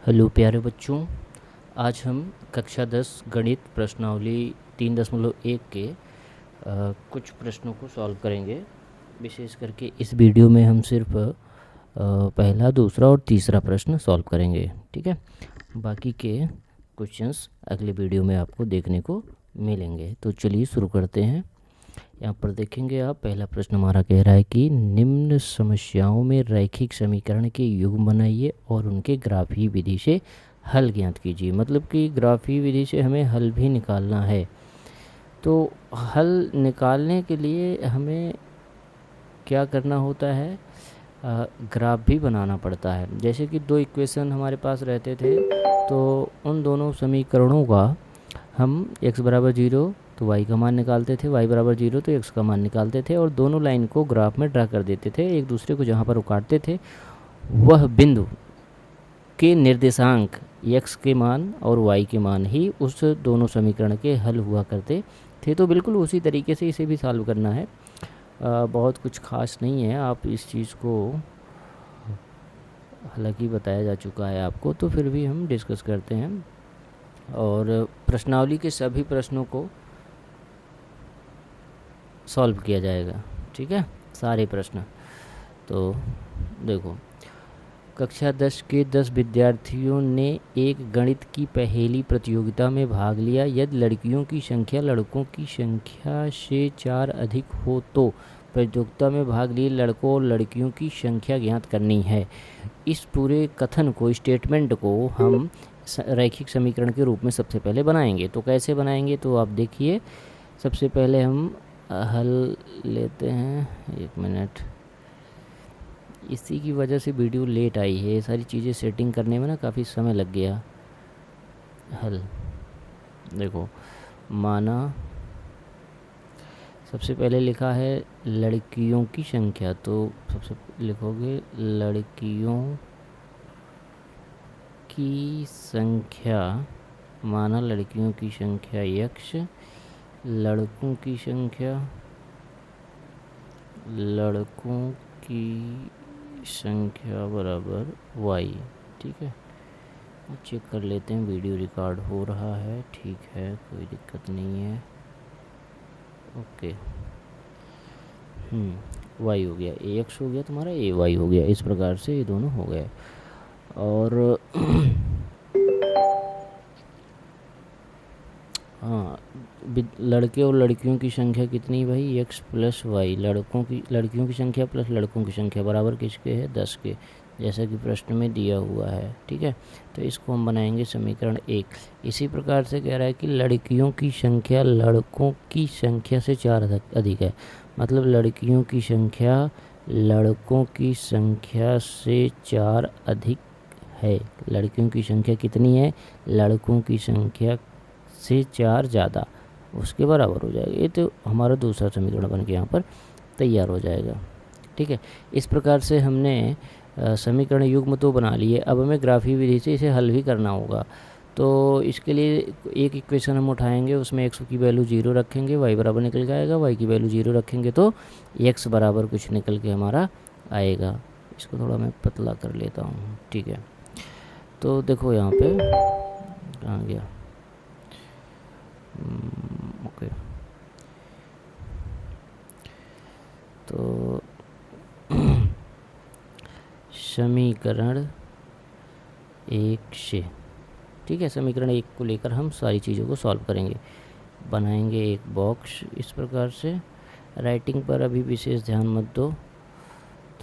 Hello प्यारे बच्चों, आज हम कक्षा 10 गणित प्रश्नावली 3.1 के कुछ प्रश्नों को सॉल्व करेंगे। विशेष करके इस वीडियो में हम सिर्फ पहला, दूसरा और तीसरा प्रश्न सॉल्व करेंगे। ठीक है, बाकी के क्वेश्चंस अगले वीडियो में आपको देखने को मिलेंगे। तो चलिए शुरू करते हैं। यहाँ पर देखेंगे आप, पहला प्रश्न हमारा कह रहा है कि निम्न समस्याओं में रैखिक समीकरण के युग्म बनाइए और उनके ग्राफीय विधि से हल ज्ञात कीजिए। मतलब कि ग्राफीय विधि से हमें हल भी निकालना है। तो हल निकालने के लिए हमें क्या करना होता है, ग्राफ भी बनाना पड़ता है। जैसे कि दो इक्वेशन हमारे पास रहते थे, तो उन दोनों समीकरणों का हम x बराबर 0 तो y का मान निकालते थे, y बराबर 0 तो x का मान निकालते थे, और दोनों लाइन को ग्राफ में ड्रा कर देते थे। एक दूसरे को जहाँ पर काटते थे वह बिंदु के निर्देशांक x के मान और y के मान ही उस दोनों समीकरण के हल हुआ करते थे। तो बिल्कुल उसी तरीके से इसे भी सॉल्व करना है। बहुत कुछ खास नहीं है, आप इस चीज़ को हालांकि बताया जा चुका है आपको, तो फिर भी हम डिस्कस करते हैं। और प्रश्नावली के सभी प्रश्नों को सॉल्व किया जाएगा। ठीक है, सारे प्रश्न। तो देखो, कक्षा 10 के 10 विद्यार्थियों ने एक गणित की पहेली प्रतियोगिता में भाग लिया। यदि लड़कियों की संख्या लड़कों की संख्या से 4 अधिक हो तो प्रतियोगिता में भाग लिए लड़कों और लड़कियों की संख्या ज्ञात करनी है। इस पूरे कथन को, स्टेटमेंट को हम रैखिक समीकरण के रूप में सबसे पहले बनाएंगे। तो कैसे बनाएंगे, तो आप देखिए। सबसे पहले हम हल लेते हैं। एक मिनट, इसी की वजह से वीडियो लेट आई है। ये सारी चीज़ें सेटिंग करने में ना काफ़ी समय लग गया। हल देखो, माना सबसे पहले लिखा है लड़कियों की संख्या, तो सबसे लिखोगे लड़कियों की संख्या। माना लड़कियों की संख्या x, लड़कों की संख्या, लड़कों की संख्या बराबर y। ठीक है, चेक कर लेते हैं, वीडियो रिकॉर्ड हो रहा है। ठीक है, कोई दिक्कत नहीं है। ओके, y हो गया, ax हो गया तुम्हारा, ay हो गया। इस प्रकार से ये दोनों हो गए। और हाँ, लड़के और लड़कियों की संख्या कितनी भाई, x प्लस वाई। लड़कियों की संख्या प्लस लड़कों की संख्या बराबर किसके है, 10 के, जैसा कि प्रश्न में दिया हुआ है। ठीक है, तो इसको हम बनाएंगे समीकरण 1। इसी प्रकार से कह रहा है कि लड़कियों की संख्या लड़कों की संख्या से 4 अधिक है। मतलब लड़कियों की संख्या लड़कों की संख्या से 4 अधिक है। लड़कियों की संख्या कितनी है, लड़कों की संख्या से 4 ज़्यादा, उसके बराबर हो जाएगा। ये तो हमारा दूसरा समीकरण बन के यहाँ पर तैयार हो जाएगा। ठीक है, इस प्रकार से हमने समीकरण युग्म तो बना लिए। अब हमें ग्राफीय विधि से इसे हल भी करना होगा। तो इसके लिए एक इक्वेशन हम उठाएंगे, उसमें x की वैल्यू 0 रखेंगे, y बराबर निकल के आएगा। y की वैल्यू 0 रखेंगे तो x बराबर कुछ निकल के हमारा आएगा। इसको थोड़ा मैं पतला कर लेता हूँ। ठीक है, तो देखो यहाँ पे कहाँ गया, ओके। तो समीकरण 1 से, ठीक है, समीकरण 1 को लेकर हम सारी चीज़ों को सॉल्व करेंगे। बनाएंगे एक बॉक्स इस प्रकार से। राइटिंग पर अभी विशेष ध्यान मत दो,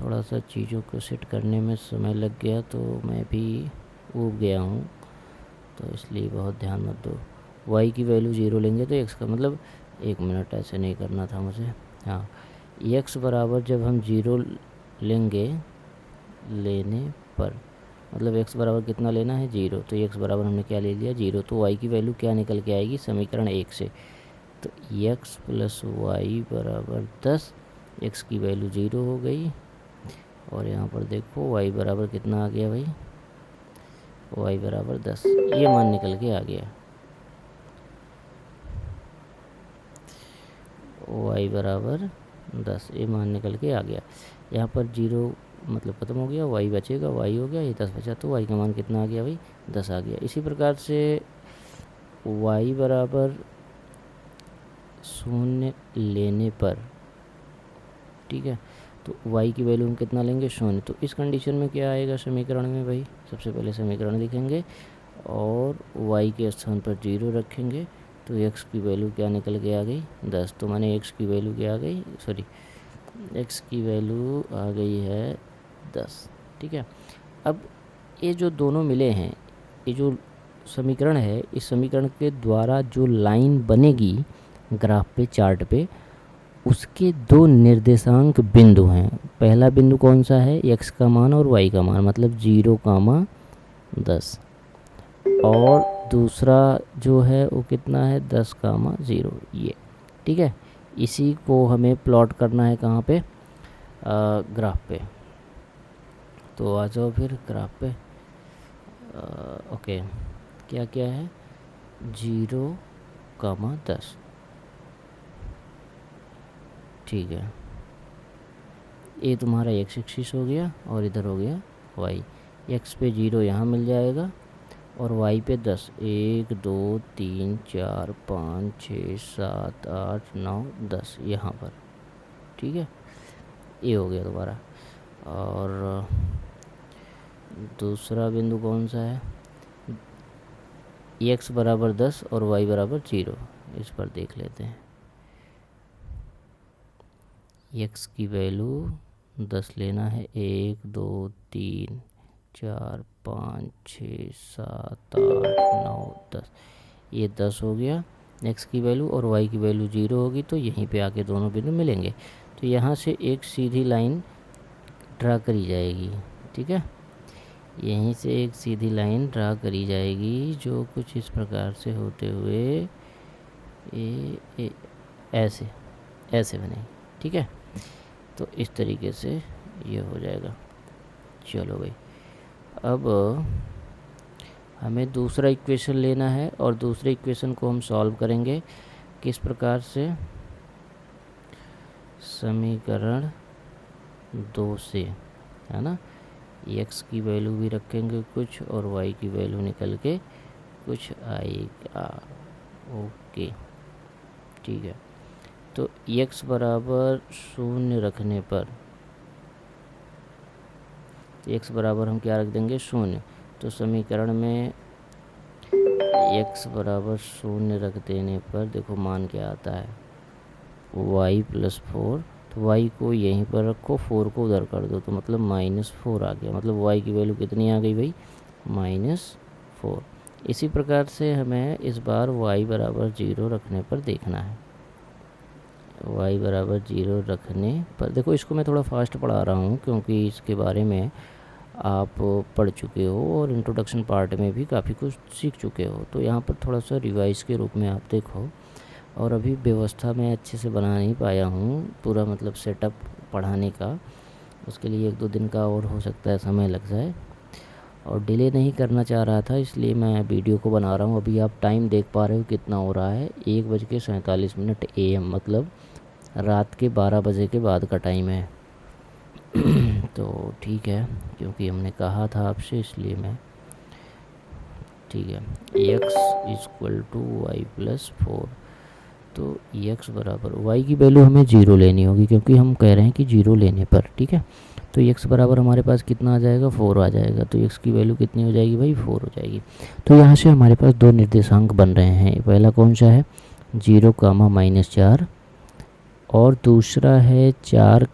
थोड़ा सा चीज़ों को सेट करने में समय लग गया, तो मैं भी ऊब गया हूँ, तो इसलिए बहुत ध्यान मत दो। y की वैल्यू 0 लेंगे तो x का मतलब, एक मिनट, ऐसे नहीं करना था मुझे। हाँ, x बराबर जब हम 0 लेंगे, लेने पर मतलब x बराबर कितना लेना है, 0, तो x बराबर हमने क्या ले लिया, 0। तो y की वैल्यू क्या निकल के आएगी समीकरण 1 से, तो x प्लस वाई बराबर 10। x की वैल्यू 0 हो गई, और यहाँ पर देखो y बराबर कितना आ गया भाई, y बराबर 10, ये मान निकल के आ गया। y बराबर 10, ये मान निकल के आ गया। यहाँ पर 0 मतलब ख़त्म हो गया, y बचेगा, y हो गया, ये 10 बचा, तो y का मान कितना आ गया भाई 10 आ गया। इसी प्रकार से y बराबर 0 लेने पर, ठीक है, तो y की वैल्यू हम कितना लेंगे 0। तो इस कंडीशन में क्या आएगा समीकरण में भाई, सबसे पहले समीकरण लिखेंगे और y के स्थान पर 0 रखेंगे, तो x की वैल्यू क्या निकल के आ गई 10। तो माने x की वैल्यू क्या आ गई, सॉरी x की वैल्यू आ गई है 10, ठीक है। अब ये जो दोनों मिले हैं, ये जो समीकरण है, इस समीकरण के द्वारा जो लाइन बनेगी ग्राफ पे, चार्ट पे, उसके दो निर्देशांक बिंदु हैं। पहला बिंदु कौन सा है, x का मान और y का मान, मतलब 0, 10, और दूसरा जो है वो कितना है 10, 0, ये, ठीक है। इसी को हमें प्लॉट करना है कहाँ पे, ग्राफ पे। तो आ जाओ फिर ग्राफ पे। ओके, क्या क्या है 0, 10, ठीक है। ये तुम्हारा x एक्सिस हो गया और इधर हो गया y। x पे 0 यहाँ मिल जाएगा और y पे 10, 1 2 3 4 5 6 7 8 9 10 यहाँ पर, ठीक है। ये हो गया दोबारा। और दूसरा बिंदु कौन सा है, x बराबर 10 और y बराबर 0, इस पर देख लेते हैं। x की वैल्यू 10 लेना है, 1 2 3 4 5 6 7 8 9 10, ये 10 हो गया x की वैल्यू, और y की वैल्यू 0 होगी, तो यहीं पे आके दोनों बिंदु मिलेंगे। तो यहाँ से एक सीधी लाइन ड्रा करी जाएगी, ठीक है। यहीं से एक सीधी लाइन ड्रा करी जाएगी जो कुछ इस प्रकार से होते हुए ऐसे ऐसे बनेगी, ठीक है। तो इस तरीके से ये हो जाएगा। चलो भाई, अब हमें दूसरा इक्वेशन लेना है और दूसरे इक्वेशन को हम सॉल्व करेंगे किस प्रकार से, समीकरण 2 से, है ना। x की वैल्यू भी रखेंगे कुछ और y की वैल्यू निकल के कुछ आएगा, ओके, ठीक है। तो x बराबर 0 रखने पर, x बराबर हम क्या रख देंगे 0, तो समीकरण में x बराबर 0 रख देने पर देखो मान क्या आता है y + 4, तो y को यहीं पर रखो, 4 को उधर कर दो, तो मतलब -4 आ गया, मतलब y की वैल्यू कितनी आ गई भाई -4। इसी प्रकार से हमें इस बार y बराबर 0 रखने पर देखना है। y बराबर 0 रखने पर देखो, इसको मैं थोड़ा फास्ट पढ़ा रहा हूँ क्योंकि इसके बारे में आप पढ़ चुके हो और इंट्रोडक्शन पार्ट में भी काफ़ी कुछ सीख चुके हो, तो यहाँ पर थोड़ा सा रिवाइज़ के रूप में आप देखो। और अभी व्यवस्था मैं अच्छे से बना नहीं पाया हूँ पूरा, मतलब सेटअप पढ़ाने का, उसके लिए 1-2 दिन का और हो सकता है समय लग जाए, और डिले नहीं करना चाह रहा था, इसलिए मैं वीडियो को बना रहा हूँ। अभी आप टाइम देख पा रहे हो कितना हो रहा है, 1:47 AM, मतलब रात के 12 बजे के बाद का टाइम है। तो ठीक है, क्योंकि हमने कहा था आपसे, इसलिए मैं, ठीक है। x = y + 4, तो x बराबर y की वैल्यू हमें 0 लेनी होगी क्योंकि हम कह रहे हैं कि 0 लेने पर, ठीक है। तो x बराबर हमारे पास कितना आ जाएगा 4 आ जाएगा, तो x की वैल्यू कितनी हो जाएगी भाई 4 हो जाएगी। तो यहाँ से हमारे पास दो निर्देशांक बन रहे हैं, पहला कौन सा है 0, -4, और दूसरा है 4,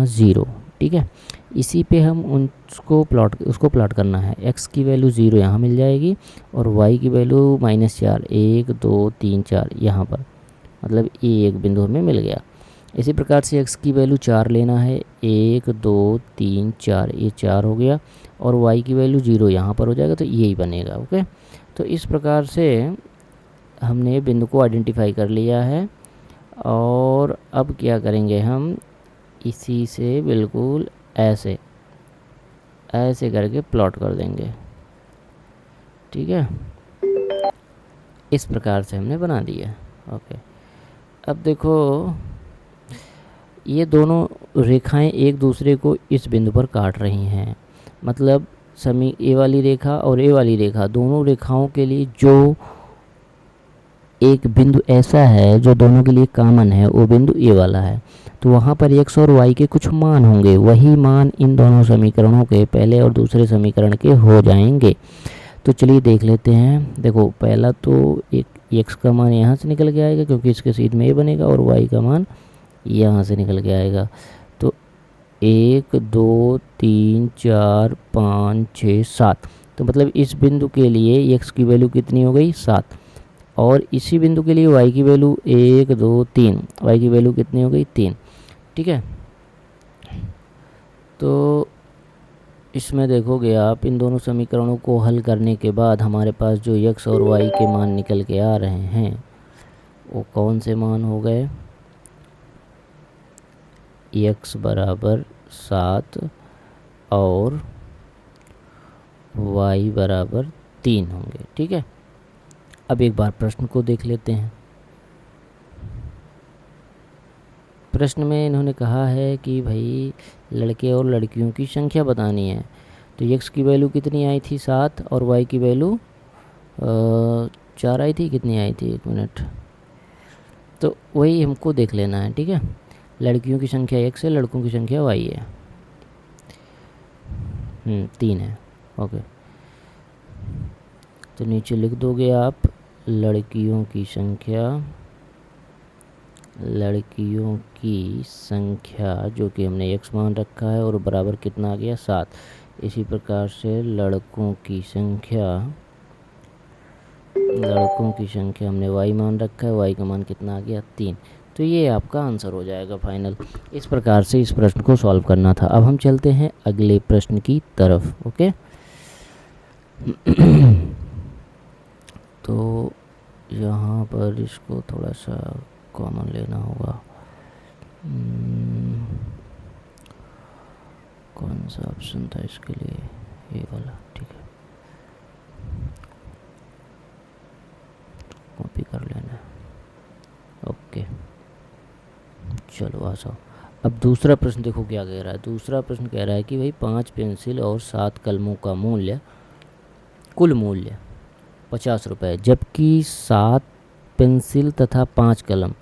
0, ठीक है। इसी पे हम उसको प्लॉट करना है। x की वैल्यू 0 यहाँ मिल जाएगी और y की वैल्यू -4, 1 2 3 4 यहाँ पर, मतलब ये एक बिंदु हमें मिल गया। इसी प्रकार से x की वैल्यू 4 लेना है, 1 2 3 4, ये 4 हो गया, और y की वैल्यू 0 यहाँ पर हो जाएगा, तो यही बनेगा, ओके। तो इस प्रकार से हमने बिंदु को आइडेंटिफाई कर लिया है, और अब क्या करेंगे हम, इसी से बिल्कुल ऐसे ऐसे करके प्लॉट कर देंगे, ठीक है। इस प्रकार से हमने बना दिया, ओके। अब देखो ये दोनों रेखाएं एक दूसरे को इस बिंदु पर काट रही हैं। मतलब ए वाली रेखा और ए वाली रेखा, दोनों रेखाओं के लिए जो एक बिंदु ऐसा है जो दोनों के लिए कॉमन है, वो बिंदु ए वाला है। तो वहाँ पर x और y के कुछ मान होंगे, वही मान इन दोनों समीकरणों के पहले और दूसरे समीकरण के हो जाएंगे। तो चलिए देख लेते हैं। देखो पहला तो एक x का मान यहाँ से निकल के आएगा क्योंकि इसके सीध में a बनेगा, और y का मान यहाँ से निकल के आएगा। तो 1 2 3 4 5 6 7, तो मतलब इस बिंदु के लिए x की वैल्यू कितनी हो गई 7, और इसी बिंदु के लिए y की वैल्यू 1 2 3, y की वैल्यू कितनी हो गई 3। ठीक है, तो इसमें देखोगे आप इन दोनों समीकरणों को हल करने के बाद हमारे पास जो x और y के मान निकल के आ रहे हैं वो कौन से मान हो गए, x बराबर 7 और y बराबर 3 होंगे। ठीक है, अब एक बार प्रश्न को देख लेते हैं। प्रश्न में इन्होंने कहा है कि भाई लड़के और लड़कियों की संख्या बतानी है। तो x की वैल्यू कितनी आई थी 7 और y की वैल्यू 4 आई थी, कितनी आई थी 1 मिनट, तो वही हमको देख लेना है। ठीक है, लड़कियों की संख्या x है, लड़कों की संख्या y है, 3 है। ओके, तो नीचे लिख दोगे आप लड़कियों की संख्या जो कि हमने x मान रखा है और बराबर कितना आ गया 7। इसी प्रकार से लड़कों की संख्या हमने y मान रखा है, y का मान कितना आ गया 3। तो ये आपका आंसर हो जाएगा फाइनल। इस प्रकार से इस प्रश्न को सॉल्व करना था। अब हम चलते हैं अगले प्रश्न की तरफ। ओके तो यहाँ पर इसको थोड़ा सा कॉमन लेना होगा। कौन सा ऑप्शन था इसके लिए, ये वाला। ठीक है, कॉपी कर लेना। ओके चलो आ जाओ। अब दूसरा प्रश्न देखो क्या कह रहा है। दूसरा प्रश्न कह रहा है कि भाई 5 पेंसिल और 7 कलमों का कुल मूल्य 50 रुपये, जबकि 7 पेंसिल तथा 5 कलम,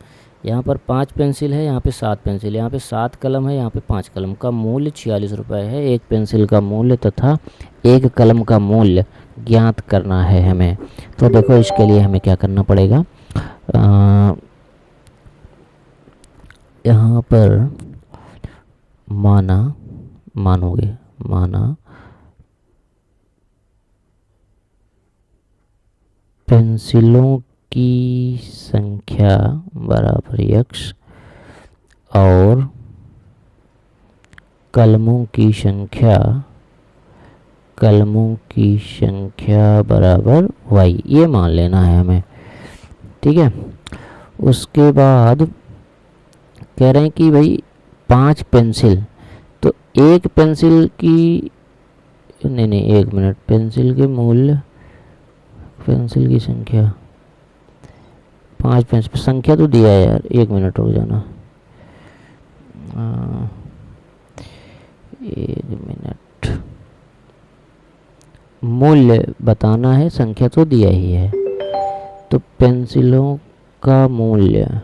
यहाँ पर 5 पेंसिल है, यहाँ पे 7 पेंसिल, यहाँ पे 7 कलम है, यहाँ पे 5 कलम का मूल्य 46 रुपये है। एक पेंसिल का मूल्य तथा एक कलम का मूल्य ज्ञात करना है हमें। तो देखो इसके लिए हमें क्या करना पड़ेगा, यहाँ पर माना पेंसिलों की संख्या बराबर x और कलमों की संख्या बराबर y, ये मान लेना है हमें। ठीक है, उसके बाद कह रहे हैं कि भाई 5 पेंसिल, तो एक पेंसिल की नहीं 1 मिनट, पेंसिल की संख्या 5 पेंसिल, संख्या तो दिया है यार, 1 मिनट रुक जाना, 1 मिनट, मूल्य बताना है, संख्या तो दिया ही है। तो पेंसिलों का मूल्य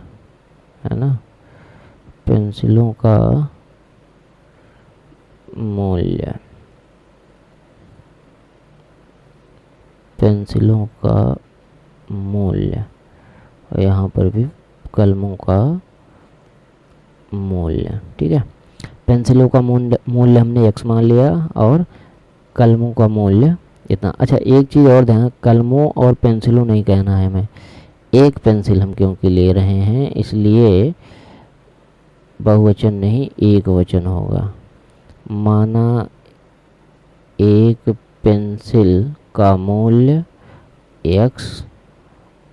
है ना, पेंसिलों का मूल्य, और यहाँ पर भी कलमों का मूल्य। ठीक है, पेंसिलों का मूल्य हमने x मान लिया और कलमों का मूल्य इतना। अच्छा एक चीज़ और ध्यान, कलमों और पेंसिलों नहीं कहना है हमें, एक पेंसिल हम क्योंकि ले रहे हैं इसलिए बहुवचन नहीं एक वचन होगा। माना एक पेंसिल का मूल्य x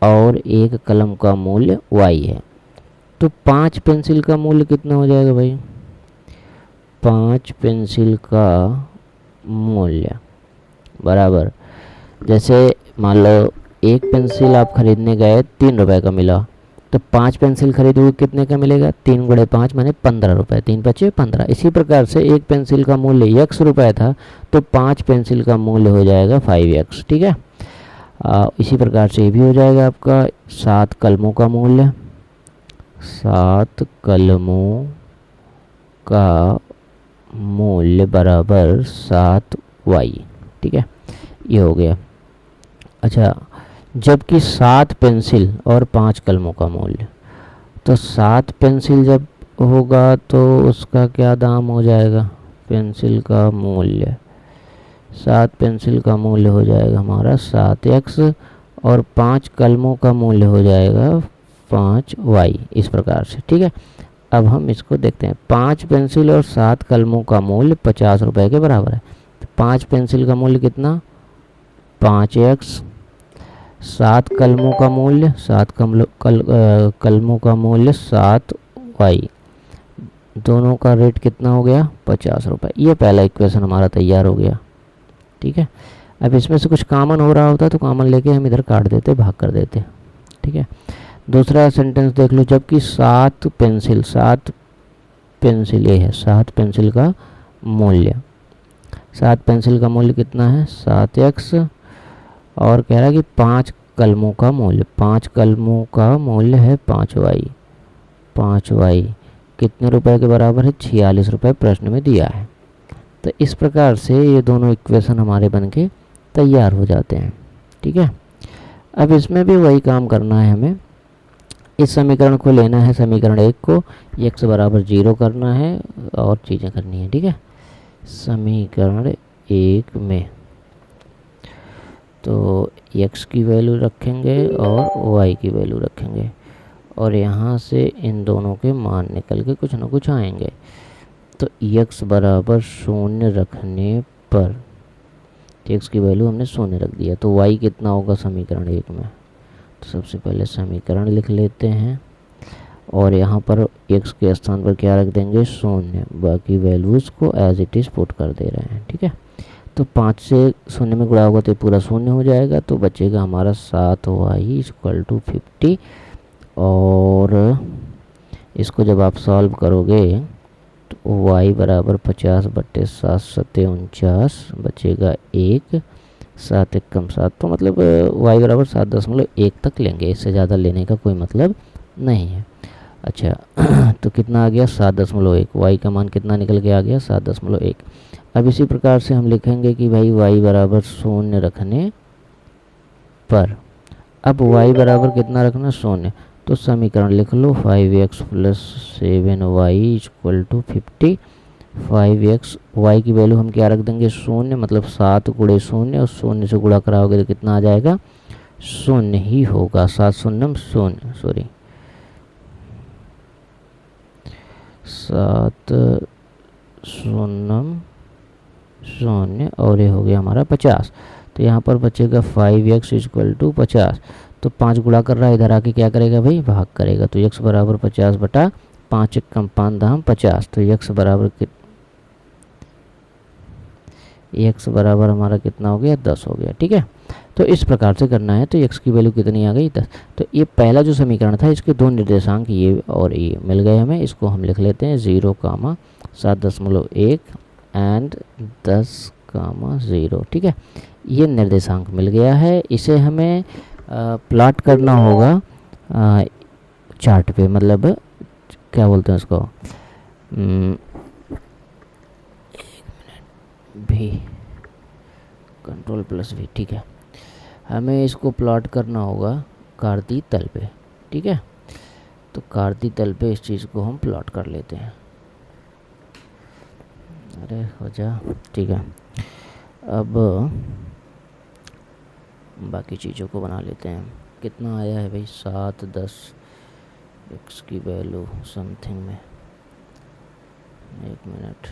और एक कलम का मूल्य y है, तो 5 पेंसिल का मूल्य कितना हो जाएगा भाई, 5 पेंसिल का मूल्य बराबर, जैसे मान लो एक पेंसिल आप खरीदने गए 3 रुपए का मिला, तो 5 पेंसिल खरीदोगे कितने का मिलेगा, 3 गुणे 5 माने 15 रुपये, 3 पचे 15। इसी प्रकार से एक पेंसिल का मूल्य x रुपये था तो 5 पेंसिल का मूल्य हो जाएगा 5x। ठीक है। इसी प्रकार से ये भी हो जाएगा आपका 7 कलमों का मूल्य, 7 कलमों का मूल्य बराबर 7y। ठीक है, ये हो गया। अच्छा, जबकि 7 पेंसिल और 5 कलमों का मूल्य, तो 7 पेंसिल जब होगा तो उसका क्या दाम हो जाएगा, पेंसिल का मूल्य, 7 पेंसिल का मूल्य हो जाएगा हमारा 7x और 5 कलमों का मूल्य हो जाएगा 5y, इस प्रकार से। ठीक है, अब हम इसको देखते हैं। 5 पेंसिल और 7 कलमों का मूल्य 50 रुपये के बराबर है। तो 5 पेंसिल का मूल्य कितना, 5x, 7 कलमों का मूल्य, 7 कलमों का मूल्य 7y, दोनों का रेट कितना हो गया, 50 रुपये। ये पहला इक्वेशन हमारा तैयार हो गया। ठीक है, अब इसमें से कुछ कॉमन हो रहा होता तो कॉमन लेके हम इधर काट देते, भाग कर देते। ठीक है, दूसरा सेंटेंस देख लो। जबकि 7 पेंसिल, 7 पेंसिल ये है, 7 पेंसिल का मूल्य, 7 पेंसिल का मूल्य कितना है, 7x, और कह रहा है कि 5 कलमों का मूल्य, 5 कलमों का मूल्य है 5y। 5y कितने रुपए के बराबर है, 46 रुपये प्रश्न में दिया है। तो इस प्रकार से ये दोनों इक्वेशन हमारे बन के तैयार हो जाते हैं। ठीक है, अब इसमें भी वही काम करना है हमें। इस समीकरण को लेना है, समीकरण 1 को x बराबर 0 करना है और चीज़ें करनी है। ठीक है, समीकरण 1 में तो x की वैल्यू रखेंगे और y की वैल्यू रखेंगे, और यहाँ से इन दोनों के मान निकल के कुछ ना कुछ आएंगे। तो x बराबर 0 रखने पर, x की वैल्यू हमने 0 रख दिया, तो y कितना होगा समीकरण 1 में। तो सबसे पहले समीकरण लिख लेते हैं और यहाँ पर x के स्थान पर क्या रख देंगे, 0, बाकी वैल्यूज़ को एज इट इज़ पुट कर दे रहे हैं। ठीक है, तो 5 से 0 में गुणा होगा तो पूरा 0 हो जाएगा, तो बचेगा हमारा 7y = 50। और इसको जब आप सॉल्व करोगे तो y बराबर 50/7 7 49, बचेगा 1, 7 1 कम 7, तो मतलब y बराबर 7.1 तक लेंगे, इससे ज़्यादा लेने का कोई मतलब नहीं है। अच्छा तो कितना आ गया, 7.1, y का मान कितना निकल के आ गया, 7.1। अब इसी प्रकार से हम लिखेंगे कि भाई y बराबर 0 रखने पर, अब y बराबर कितना रखना, 0, तो समीकरण लिख लो 5x + 7y = 50। 5x, y की वैल्यू हम क्या रख देंगे, 0, मतलब 7 गुणे 0, और 0 से गुणा कराओगे तो कितना आ जाएगा, 0 ही होगा, 7 0 0, सॉरी 7 0 0, और ये हो गया हमारा 50। तो यहाँ पर बचेगा 5x = 50। तो 5 गुणा कर रहा है, इधर आके क्या करेगा भाई, भाग करेगा, तो x बराबर 50/5 कम 5 दाम 50, तो x बराबर हमारा कितना हो गया, 10 हो गया। ठीक है, तो इस प्रकार से करना है। तो x की वैल्यू कितनी आ गई, 10। तो ये पहला जो समीकरण था, इसके दो निर्देशांक ये और ये मिल गए हमें। इसको हम लिख लेते हैं 0, 7.1 एंड 10, 0। ठीक है, ये निर्देशांक मिल गया है। इसे हमें प्लॉट करना होगा चार्ट पे, मतलब क्या बोलते हैं उसको, भी Ctrl+V। ठीक है, हमें इसको प्लॉट करना होगा कार्तीय तल पे। ठीक है, तो कार्तीय तल पे इस चीज़ को हम प्लॉट कर लेते हैं। अरे हो जा, ठीक है, अब बाकी चीज़ों को बना लेते हैं। कितना आया है भाई, 7 10, x की वैल्यू समथिंग में, 1 मिनट,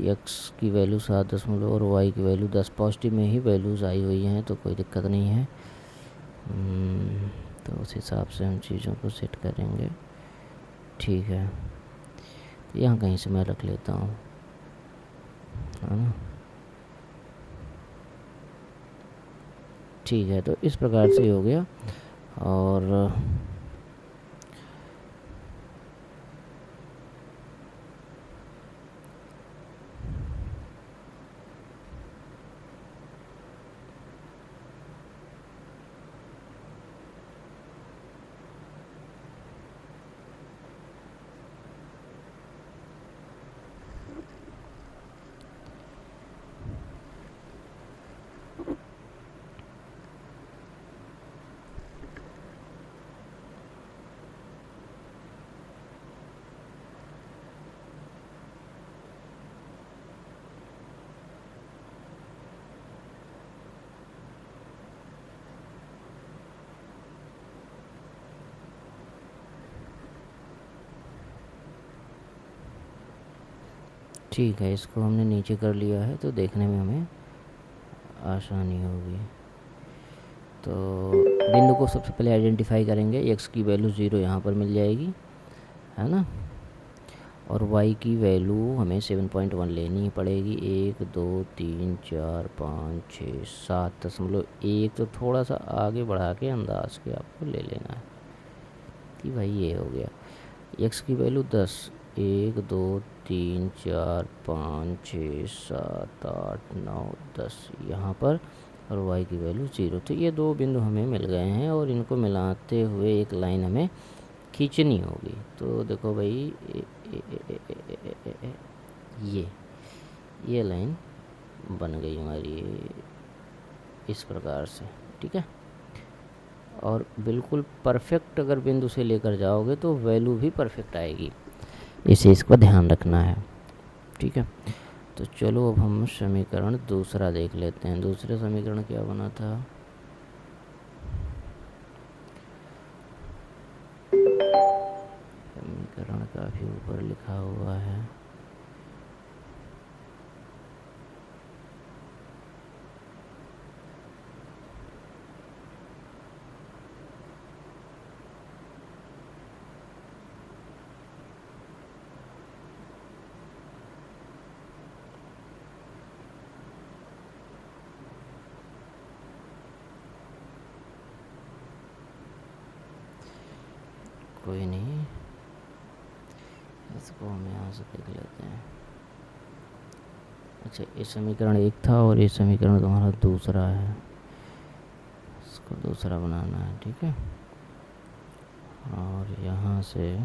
x की वैल्यू 7 और y की वैल्यू 10, पॉजिटिव में ही वैल्यूज़ आई हुई हैं, तो कोई दिक्कत नहीं है। तो उस हिसाब से हम चीज़ों को सेट करेंगे। ठीक है, यहाँ कहीं से मैं रख लेता हूँ, है ना। ठीक है, तो इस प्रकार से हो गया। और ठीक है, इसको हमने नीचे कर लिया है तो देखने में हमें आसानी होगी। तो बिंदु को सबसे पहले आइडेंटिफाई करेंगे। एक्स की वैल्यू 0 यहाँ पर मिल जाएगी, है ना, और y की वैल्यू हमें 7.1 लेनी पड़ेगी। 1 2 3 4 5 6 7.1, तो थोड़ा सा आगे बढ़ा के अंदाज के आपको ले लेना है कि भाई ये हो गया। x की वैल्यू 10, 1 2 3 4 5 6 7 8 9 10 यहाँ पर, और y की वैल्यू 0। तो ये दो बिंदु हमें मिल गए हैं और इनको मिलाते हुए एक लाइन हमें खींचनी होगी। तो देखो भाई ये लाइन बन गई हमारी इस प्रकार से, ठीक है। और बिल्कुल परफेक्ट अगर बिंदु से लेकर जाओगे तो वैल्यू भी परफेक्ट आएगी, इसे इसका ध्यान रखना है, ठीक है। तो चलो अब हम समीकरण दूसरा देख लेते हैं। दूसरे समीकरण क्या बना था, समीकरण काफ़ी ऊपर लिखा हुआ है। कोई नहीं, इसको हम यहाँ से देख लेते हैं। अच्छा, ये समीकरण एक था और ये समीकरण तुम्हारा दूसरा है, इसको दूसरा बनाना है, ठीक है। और यहाँ से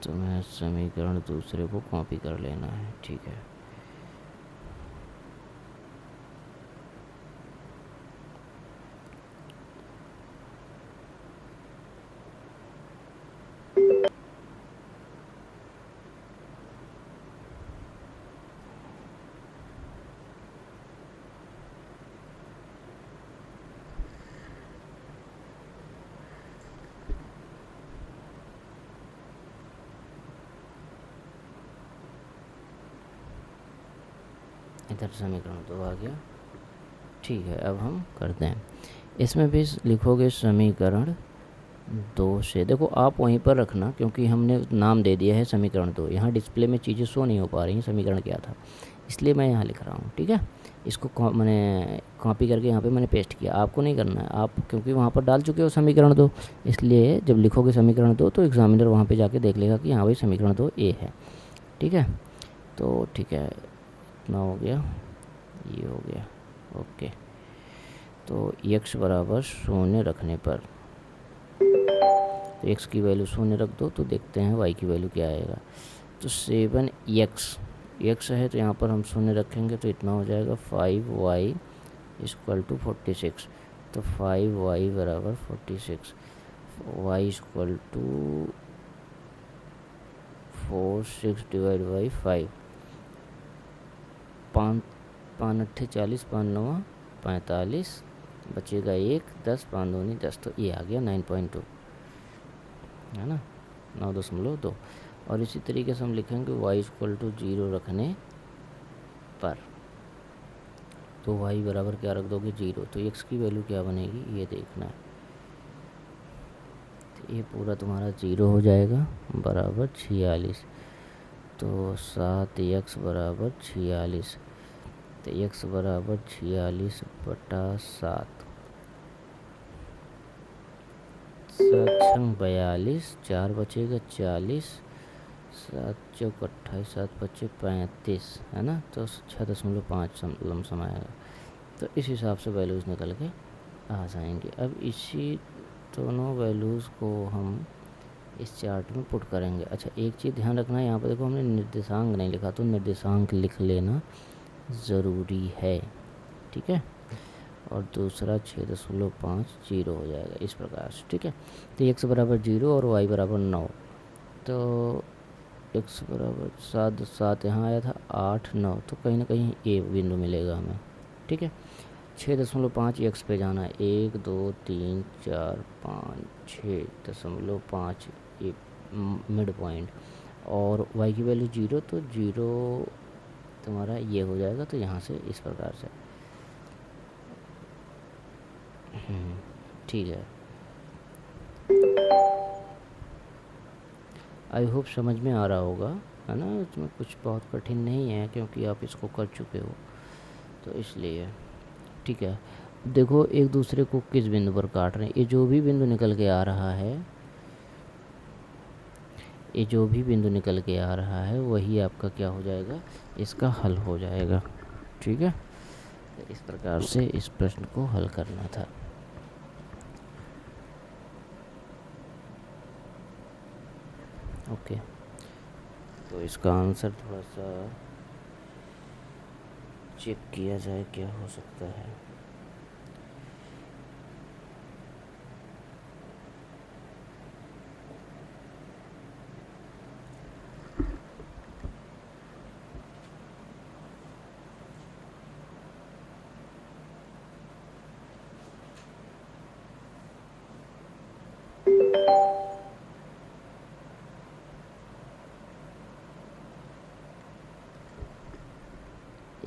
तुम्हें समीकरण दूसरे को कॉपी कर लेना है, ठीक है। इधर समीकरण तो आ गया, ठीक है। अब हम करते हैं, इसमें भी लिखोगे समीकरण 2 से। देखो आप वहीं पर रखना क्योंकि हमने नाम दे दिया है समीकरण 2। यहाँ डिस्प्ले में चीज़ें शो नहीं हो पा रही हैं समीकरण क्या था, इसलिए मैं यहाँ लिख रहा हूँ, ठीक है। इसको मैंने कॉपी करके यहाँ पे मैंने पेस्ट किया, आपको नहीं करना है, आप क्योंकि वहाँ पर डाल चुके हो समीकरण 2, इसलिए जब लिखोगे समीकरण 2 तो एग्जामिनर वहाँ पे जाके देख लेगा कि हाँ भाई समीकरण 2 ए है, ठीक है। तो ठीक है, इतना हो गया, ये हो गया, ओके। तो x बराबर 0 रखने पर, तो x की वैल्यू 0 रख दो तो देखते हैं y की वैल्यू क्या आएगा। तो 7x है तो यहाँ पर हम 0 रखेंगे तो इतना हो जाएगा 5y इक्वल टू 46। तो 5y बराबर 46, y equal to 46 divide by 5, 5 5 8 40, 5 9 45, बचेगा 1, 10 5 2 10, तो ये आ गया 9.2, है ना, 9.2। और इसी तरीके से हम लिखेंगे y इक्वल टू 0 रखने पर, तो y बराबर क्या रख दोगे 0, तो x की वैल्यू क्या बनेगी ये देखना है। तो ये पूरा तुम्हारा 0 हो जाएगा बराबर 46, तो 7x बराबर 46, तो x बराबर 46 बटा 7, 42, 4 बचेगा 40, 7 चौक 28, 7 बचे 35, है ना, तो 6.5 लमसम आएगा। तो इस हिसाब से वैल्यूज़ निकल के आ जाएंगे। अब इसी दोनों वैल्यूज़ को हम इस चार्ट में पुट करेंगे। अच्छा, एक चीज़ ध्यान रखना है, यहाँ पर देखो हमने निर्देशांक नहीं लिखा, तो निर्देशांक लिख लेना ज़रूरी है, ठीक है। और दूसरा 6.50 हो जाएगा इस प्रकार से, ठीक है। तो x बराबर 0 और y बराबर 9, तो x बराबर 7 यहाँ आया था, 8 9, तो कहीं ना कहीं ए बिंदु मिलेगा हमें, ठीक है। 6.5 x पे जाना है, 1 2 3 4 5 6.5 ये मिड पॉइंट, और y की वैल्यू 0, तो 0 तुम्हारा ये हो जाएगा। तो यहाँ से इस प्रकार से ठीक है। आई होप समझ में आ रहा होगा, है ना, इसमें कुछ बहुत कठिन नहीं है क्योंकि आप इसको कर चुके हो, तो इसलिए ठीक है। देखो एक दूसरे को किस बिंदु पर काट रहे हैं, ये जो भी बिंदु निकल के आ रहा है, ये जो भी बिंदु निकल के आ रहा है वही आपका क्या हो जाएगा, इसका हल हो जाएगा। ठीक है, तो इस प्रकार से इस प्रश्न को हल करना था। ओके, तो इसका आंसर थोड़ा सा चेक किया जाए क्या हो सकता है।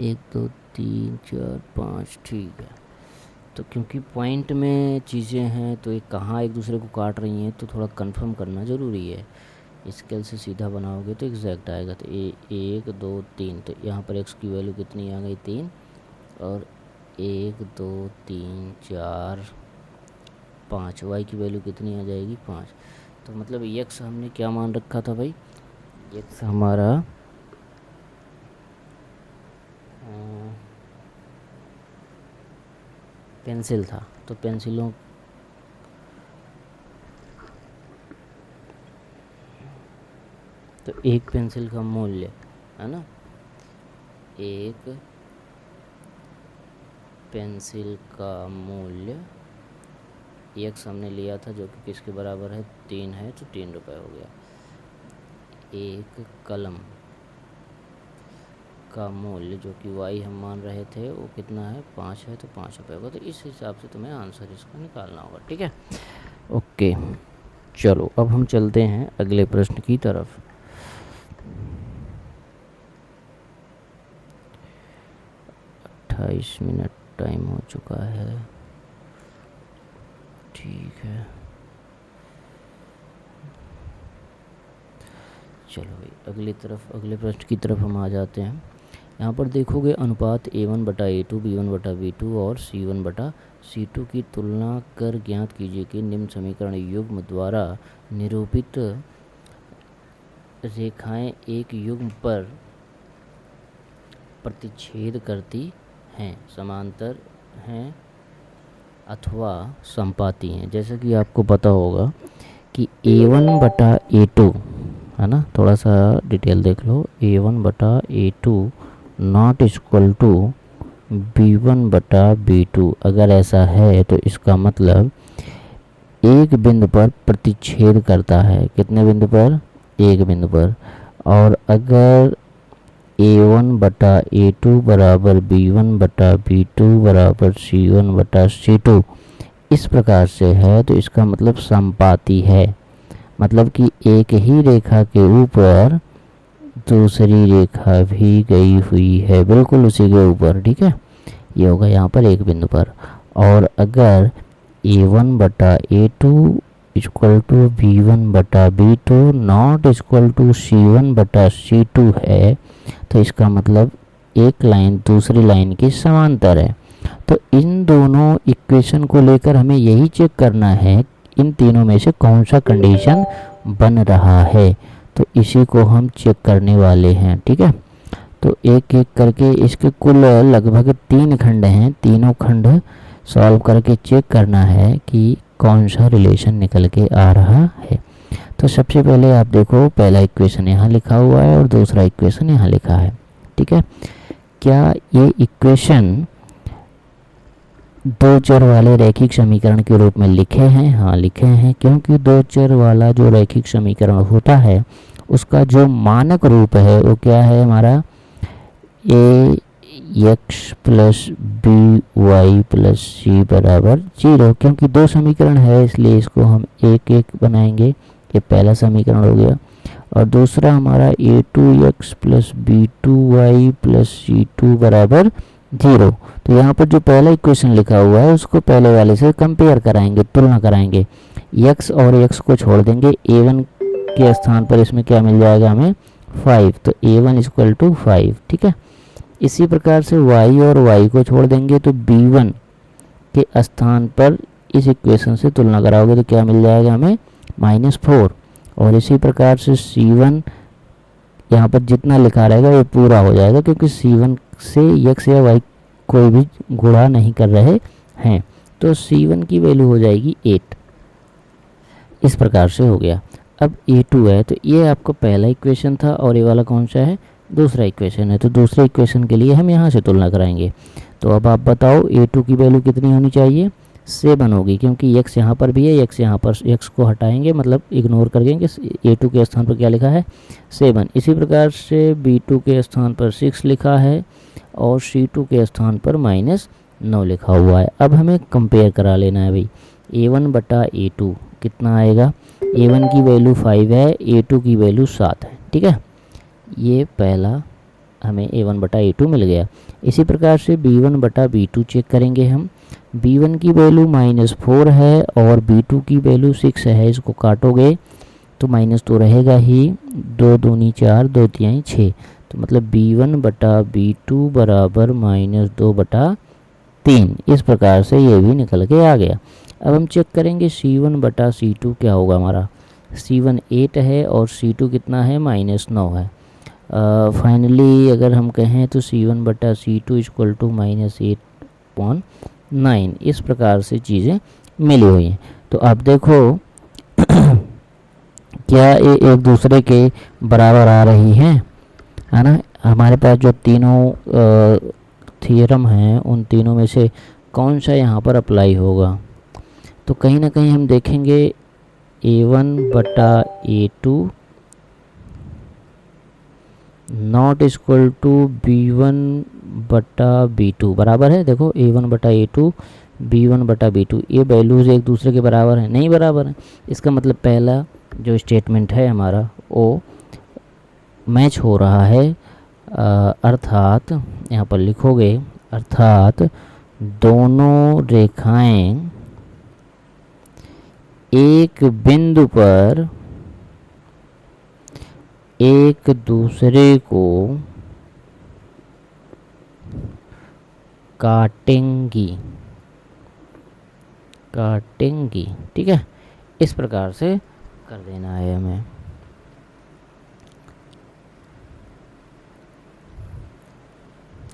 एक दो तीन चार पाँच, ठीक है। तो क्योंकि पॉइंट में चीज़ें हैं तो ये कहाँ एक दूसरे को काट रही हैं, तो थोड़ा कंफर्म करना ज़रूरी है। स्केल से सीधा बनाओगे तो एग्जैक्ट आएगा। तो एक दो तीन, तो यहाँ पर एक्स की वैल्यू कितनी आ गई, 3, और 1 2 3 4 5, वाई की वैल्यू कितनी आ जाएगी, 5। तो मतलब एक्स हमने क्या मान रखा था भाई, एक्स हमारा पेंसिल था। तो पेंसिलों तो एक पेंसिल का मूल्य है ना, एक पेंसिल का मूल्य एक्स हमने लिया था जो कि किसके बराबर है, 3 है, तो 3 रुपये हो गया। एक कलम का मूल्य जो कि वाई हम मान रहे थे वो कितना है, 5 है, तो 5 रुपये होगा। तो इस हिसाब से तुम्हें आंसर इसका निकालना होगा। ठीक है, ओके। चलो अब हम चलते हैं अगले प्रश्न की तरफ। मिनट टाइम हो चुका है, ठीक है। चलो भाई अगले प्रश्न की तरफ हम आ जाते हैं। यहाँ पर देखोगे अनुपात A1/A2, B1/B2 और C1/C2 की तुलना कर ज्ञात कीजिए कि निम्न समीकरण युग्म द्वारा निरूपित रेखाएं एक युग्म पर प्रतिच्छेद करती हैं, समांतर हैं अथवा संपाती हैं। जैसे कि आपको पता होगा कि A1/A2 है ना, थोड़ा सा डिटेल देख लो। A1/A2 not equal to B1/B2। अगर ऐसा है तो इसका मतलब एक बिंदु पर प्रतिच्छेद करता है। कितने बिंदु पर, एक बिंदु पर। और अगर A1/A2 बराबर B1/B2 बराबर C1/C2 इस प्रकार से है तो इसका मतलब संपाती है। मतलब कि एक ही रेखा के ऊपर दूसरी रेखा भी गई हुई है, बिल्कुल उसी के ऊपर। ठीक है, ये होगा यहाँ पर एक बिंदु पर। और अगर A1/A2 equal to B1/B2 not equal to C1/C2 है तो इसका मतलब एक लाइन दूसरी लाइन की समांतर है। तो इन दोनों इक्वेशन को लेकर हमें यही चेक करना है इन तीनों में से कौन सा कंडीशन बन रहा है। तो इसी को हम चेक करने वाले हैं। ठीक है, तो एक एक करके इसके कुल लगभग 3 खंड हैं, तीनों खंड सॉल्व करके चेक करना है कि कौन सा रिलेशन निकल के आ रहा है। तो सबसे पहले आप देखो, पहला इक्वेशन यहाँ लिखा हुआ है और दूसरा इक्वेशन यहाँ लिखा है। ठीक है, क्या ये इक्वेशन दो चर वाले रैखिक समीकरण के रूप में लिखे हैं? हाँ लिखे हैं, क्योंकि दो चर वाला जो रैखिक समीकरण होता है उसका जो मानक रूप है वो क्या है हमारा, ax plus B Y plus C बराबर 0। क्योंकि दो समीकरण है इसलिए इसको हम एक एक बनाएंगे। ये पहला समीकरण हो गया। और दूसरा हमारा a2x plus b2y plus c2 बराबर 0। तो यहाँ पर जो पहला इक्वेशन लिखा हुआ है उसको पहले वाले से कंपेयर कराएंगे, तुलना कराएंगे। x और x को छोड़ देंगे, a1 के स्थान पर इसमें क्या मिल जाएगा हमें 5, तो a1 इक्वल टू 5। ठीक है, इसी प्रकार से y और y को छोड़ देंगे तो b1 के स्थान पर इस इक्वेशन से तुलना कराओगे तो क्या मिल जाएगा हमें -4। और इसी प्रकार से c1 यहाँ पर जितना लिखा रहेगा ये पूरा हो जाएगा, क्योंकि c1 से x या y कोई भी गुणा नहीं कर रहे हैं, तो c1 की वैल्यू हो जाएगी 8। इस प्रकार से हो गया। अब a2 है, तो ये आपका पहला इक्वेशन था और ये वाला कौन सा है, दूसरा इक्वेशन है। तो दूसरे इक्वेशन के लिए हम यहाँ से तुलना कराएंगे। तो अब आप बताओ a2 की वैल्यू कितनी होनी चाहिए, 7 होगी, क्योंकि x यहाँ पर भी है, x यहाँ पर, x को हटाएंगे मतलब इग्नोर कर देंगे, a2 के स्थान पर क्या लिखा है 7। इसी प्रकार से b2 के स्थान पर 6 लिखा है और c2 के स्थान पर -9 लिखा हुआ है। अब हमें कंपेयर करा लेना है भाई, a1 बटा a2 कितना आएगा, a1 की वैल्यू 5 है, a2 की वैल्यू 7 है। ठीक है, ये पहला हमें a1 बटा a2 मिल गया। इसी प्रकार से b1 बटा b2 चेक करेंगे हम। b1 की वैल्यू -4 है और b2 की वैल्यू 6 है, इसको काटोगे तो माइनस तो रहेगा ही, 2 दूनी 4, 2 तिहाई 6, तो मतलब b1 बटा b2 बराबर -2 बटा 3। इस प्रकार से ये भी निकल के आ गया। अब हम चेक करेंगे c1 बटा c2 क्या होगा हमारा, c1 8 है और c2 कितना है -9 है। फाइनली अगर हम कहें तो c1 बटा c2 इक्वल टू -8/9। इस प्रकार से चीज़ें मिली हुई हैं। तो अब देखो क्या ये एक दूसरे के बराबर आ रही हैं, है ना। हमारे पास जो तीनों थ्योरम हैं उन तीनों में से कौन सा यहाँ पर अप्लाई होगा, तो कहीं ना कहीं हम देखेंगे a1 बटा a2 not equal to b1 बटा b2 बराबर है। देखो a1 बटा a2 b1 बटा b2, ये वैल्यूज़ एक दूसरे के बराबर हैं, नहीं बराबर हैं। इसका मतलब पहला जो स्टेटमेंट है हमारा वो मैच हो रहा है, अर्थात यहाँ पर लिखोगे, अर्थात दोनों रेखाएं एक बिंदु पर एक दूसरे को काटेंगी। ठीक है, इस प्रकार से कर देना है हमें।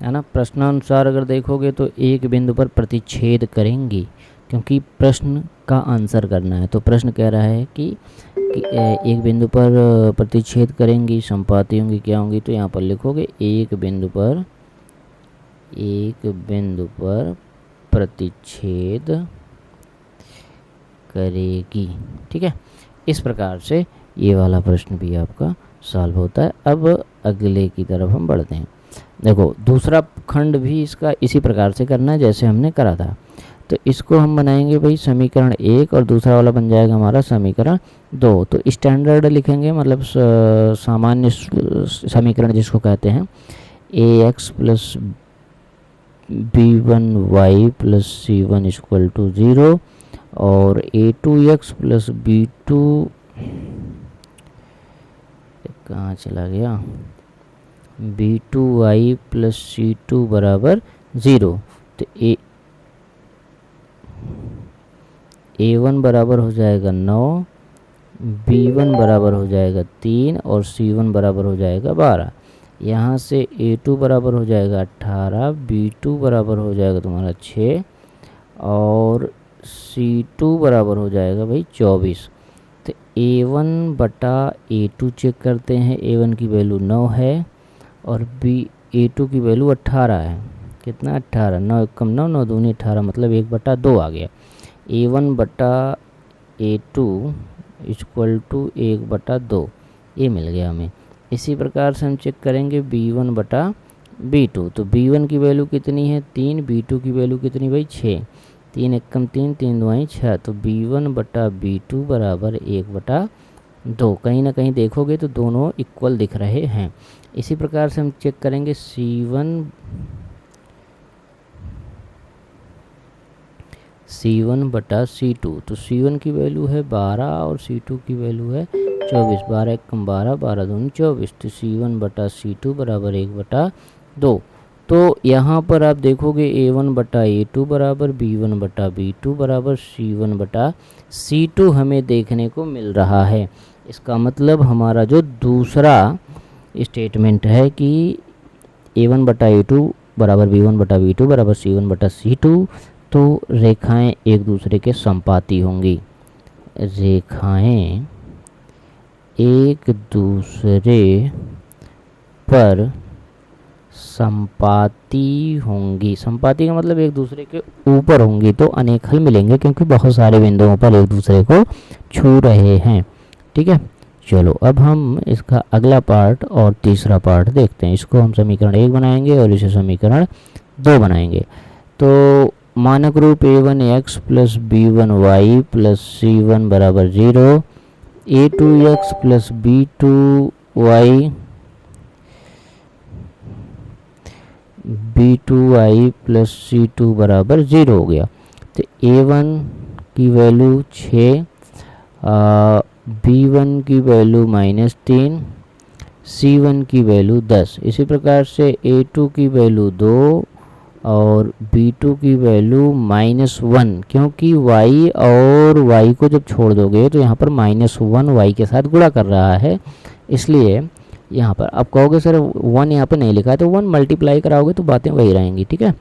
है ना, प्रश्नानुसार अगर देखोगे तो एक बिंदु पर प्रतिच्छेद करेंगी, क्योंकि प्रश्न का आंसर करना है। तो प्रश्न कह रहा है कि एक बिंदु पर प्रतिच्छेद करेंगी, संपाती होंगी, क्या होंगी, तो यहाँ पर लिखोगे एक बिंदु पर प्रतिच्छेद करेगी। ठीक है, इस प्रकार से ये वाला प्रश्न भी आपका सॉल्व होता है। अब अगले की तरफ हम बढ़ते हैं। देखो दूसरा खंड भी इसका इसी प्रकार से करना है जैसे हमने करा था। तो इसको हम बनाएंगे भाई समीकरण 1 और दूसरा वाला बन जाएगा हमारा समीकरण 2। तो स्टैंडर्ड लिखेंगे, मतलब सामान्य समीकरण जिसको कहते हैं, ax plus b1y plus c1 equal to 0 और a2x प्लस b2 कहाँ चला गया, b2y प्लस c2 बराबर 0। तो a1 बराबर हो जाएगा 9, b1 बराबर हो जाएगा 3 और c1 बराबर हो जाएगा 12। यहाँ से a2 बराबर हो जाएगा 18, b2 बराबर हो जाएगा तुम्हारा 6 और c2 बराबर हो जाएगा भाई 24। तो a1 बटा a2 चेक करते हैं, a1 की वैल्यू 9 है और a2 की वैल्यू 18 है। कितना 18, 9 कम 9, 9 दूनी 18, मतलब 1/2 आ गया। a1 बटा a2 इक्वल टू 1/2, ये मिल गया हमें। इसी प्रकार से हम चेक करेंगे b1 बटा b2। तो b1 की वैल्यू कितनी है 3, b2 की वैल्यू कितनी भाई 6, 3 एकम 3, 3 दुआई 6, तो b1 बटा b2 बराबर 1/3 2। कहीं ना कहीं देखोगे तो दोनों इक्वल दिख रहे हैं। इसी प्रकार से हम चेक करेंगे C1 बटा C2। तो C1 की वैल्यू है 12 और C2 की वैल्यू है 24। 12 एकम 12, 12 दूनी 24। तो C1 बटा C2 बराबर 1/2। तो यहाँ पर आप देखोगे A1 बटा A2 बराबर B1 बटा B2 बराबर C1 बटा C2 हमें देखने को मिल रहा है। इसका मतलब हमारा जो दूसरा स्टेटमेंट है कि A1 बटा A2 बराबर B1 बटा B2 बराबर C1 बटा C2, तो रेखाएं एक दूसरे के संपाती होंगी। रेखाएं एक दूसरे पर संपाती होंगी। संपाती का मतलब एक दूसरे के ऊपर होंगी, तो अनेक हल मिलेंगे क्योंकि बहुत सारे बिंदुओं पर एक दूसरे को छू रहे हैं। ठीक है, चलो अब हम इसका अगला पार्ट और तीसरा पार्ट देखते हैं। इसको हम समीकरण 1 बनाएंगे और इसे समीकरण 2 बनाएंगे। तो मानक रूप A1x plus B1y plus C1 बराबर 0, A2x plus B2y plus C2 बराबर 0 हो गया। तो A1 की वैल्यू 6, B1 की वैल्यू -3, C1 की वैल्यू 10। इसी प्रकार से A2 की वैल्यू 2 और B2 की वैल्यू -1, क्योंकि y और y को जब छोड़ दोगे तो यहाँ पर -1 y के साथ गुणा कर रहा है, इसलिए यहाँ पर आप कहोगे सर 1 यहाँ पर नहीं लिखा है, तो 1 मल्टीप्लाई कराओगे तो बातें वही रहेंगी। ठीक है,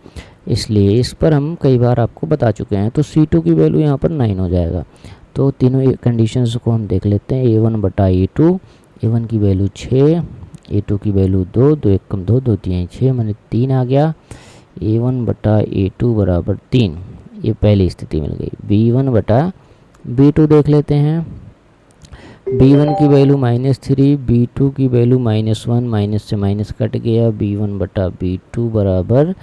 इसलिए इस पर हम कई बार आपको बता चुके हैं। तो C2 की वैल्यू यहाँ पर 9 हो जाएगा। तो तीनों कंडीशंस को हम देख लेते हैं। A1 बटा A2, A1 की वैल्यू 6, A2 की वैल्यू 2, 2 एकम 2, 2 3 6, मैंने 3 आ गया। A1 बटा A2 बराबर 3, ये पहली स्थिति मिल गई। B1 बटा B2 देख लेते हैं। B1 की वैल्यू -3, B2 की वैल्यू -1, माइनस से माइनस कट गया। B1 बटा B2 बराबर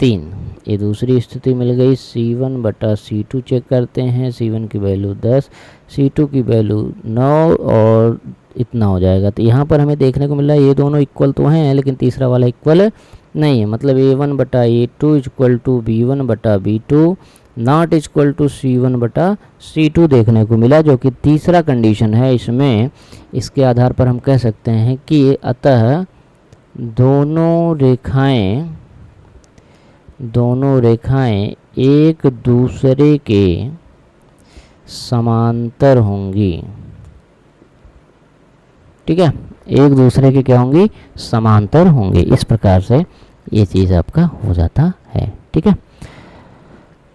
3, ये दूसरी स्थिति मिल गई। C1 बटा C2 चेक करते हैं। C1 की वैल्यू 10, C2 की वैल्यू 9 और इतना हो जाएगा। तो यहाँ पर हमें देखने को मिल रहा है ये दोनों इक्वल तो हैं, लेकिन तीसरा वाला इक्वल नहीं है। मतलब A1 बटा A2 इक्वल टू B1 बटा B2 not equal to C1 बटा C2 देखने को मिला, जो कि तीसरा कंडीशन है। इसमें इसके आधार पर हम कह सकते हैं कि अतः दोनों रेखाएं एक दूसरे के समांतर होंगी। ठीक है, एक दूसरे के क्या होंगी? समांतर होंगे। इस प्रकार से ये चीज़ आपका हो जाता है। ठीक है,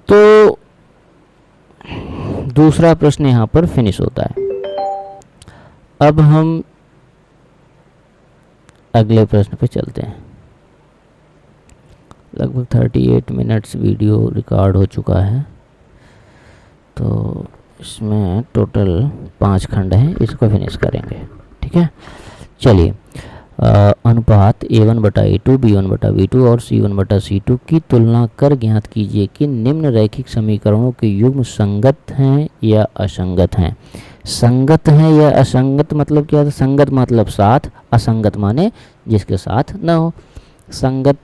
तो दूसरा प्रश्न यहाँ पर फिनिश होता है। अब हम अगले प्रश्न पे चलते हैं। लगभग 38 मिनट्स वीडियो रिकॉर्ड हो चुका है, तो इसमें टोटल 5 खंड हैं, इसको फिनिश करेंगे। ठीक है, चलिए। अनुपात A1 बटा A2, B1 बटा B2 और C1 बटा C2 की तुलना कर ज्ञात कीजिए कि निम्न रैखिक समीकरणों के युग्म संगत हैं या असंगत हैं। संगत हैं या असंगत मतलब क्या है? संगत मतलब साथ, असंगत माने जिसके साथ न हो। संगत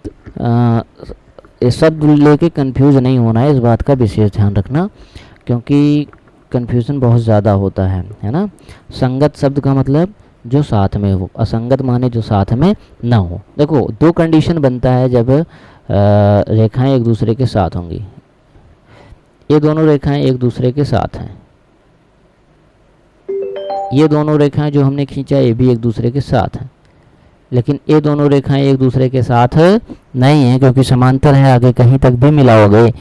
ये शब्द लेके कंफ्यूज नहीं होना है, इस बात का विशेष ध्यान रखना, क्योंकि कंफ्यूजन बहुत ज़्यादा होता है ना। संगत शब्द का मतलब जो साथ में हो, असंगत माने जो साथ में ना हो। देखो, दो कंडीशन बनता है जब रेखाएं एक दूसरे के साथ होंगी। ये दोनों रेखाएं एक दूसरे के साथ हैं, ये दोनों रेखाएं जो हमने खींचा ये भी एक दूसरे के साथ हैं, लेकिन ये दोनों रेखाएं एक दूसरे के साथ नहीं है, क्योंकि समांतर है। आगे कहीं तक भी मिलाओगे,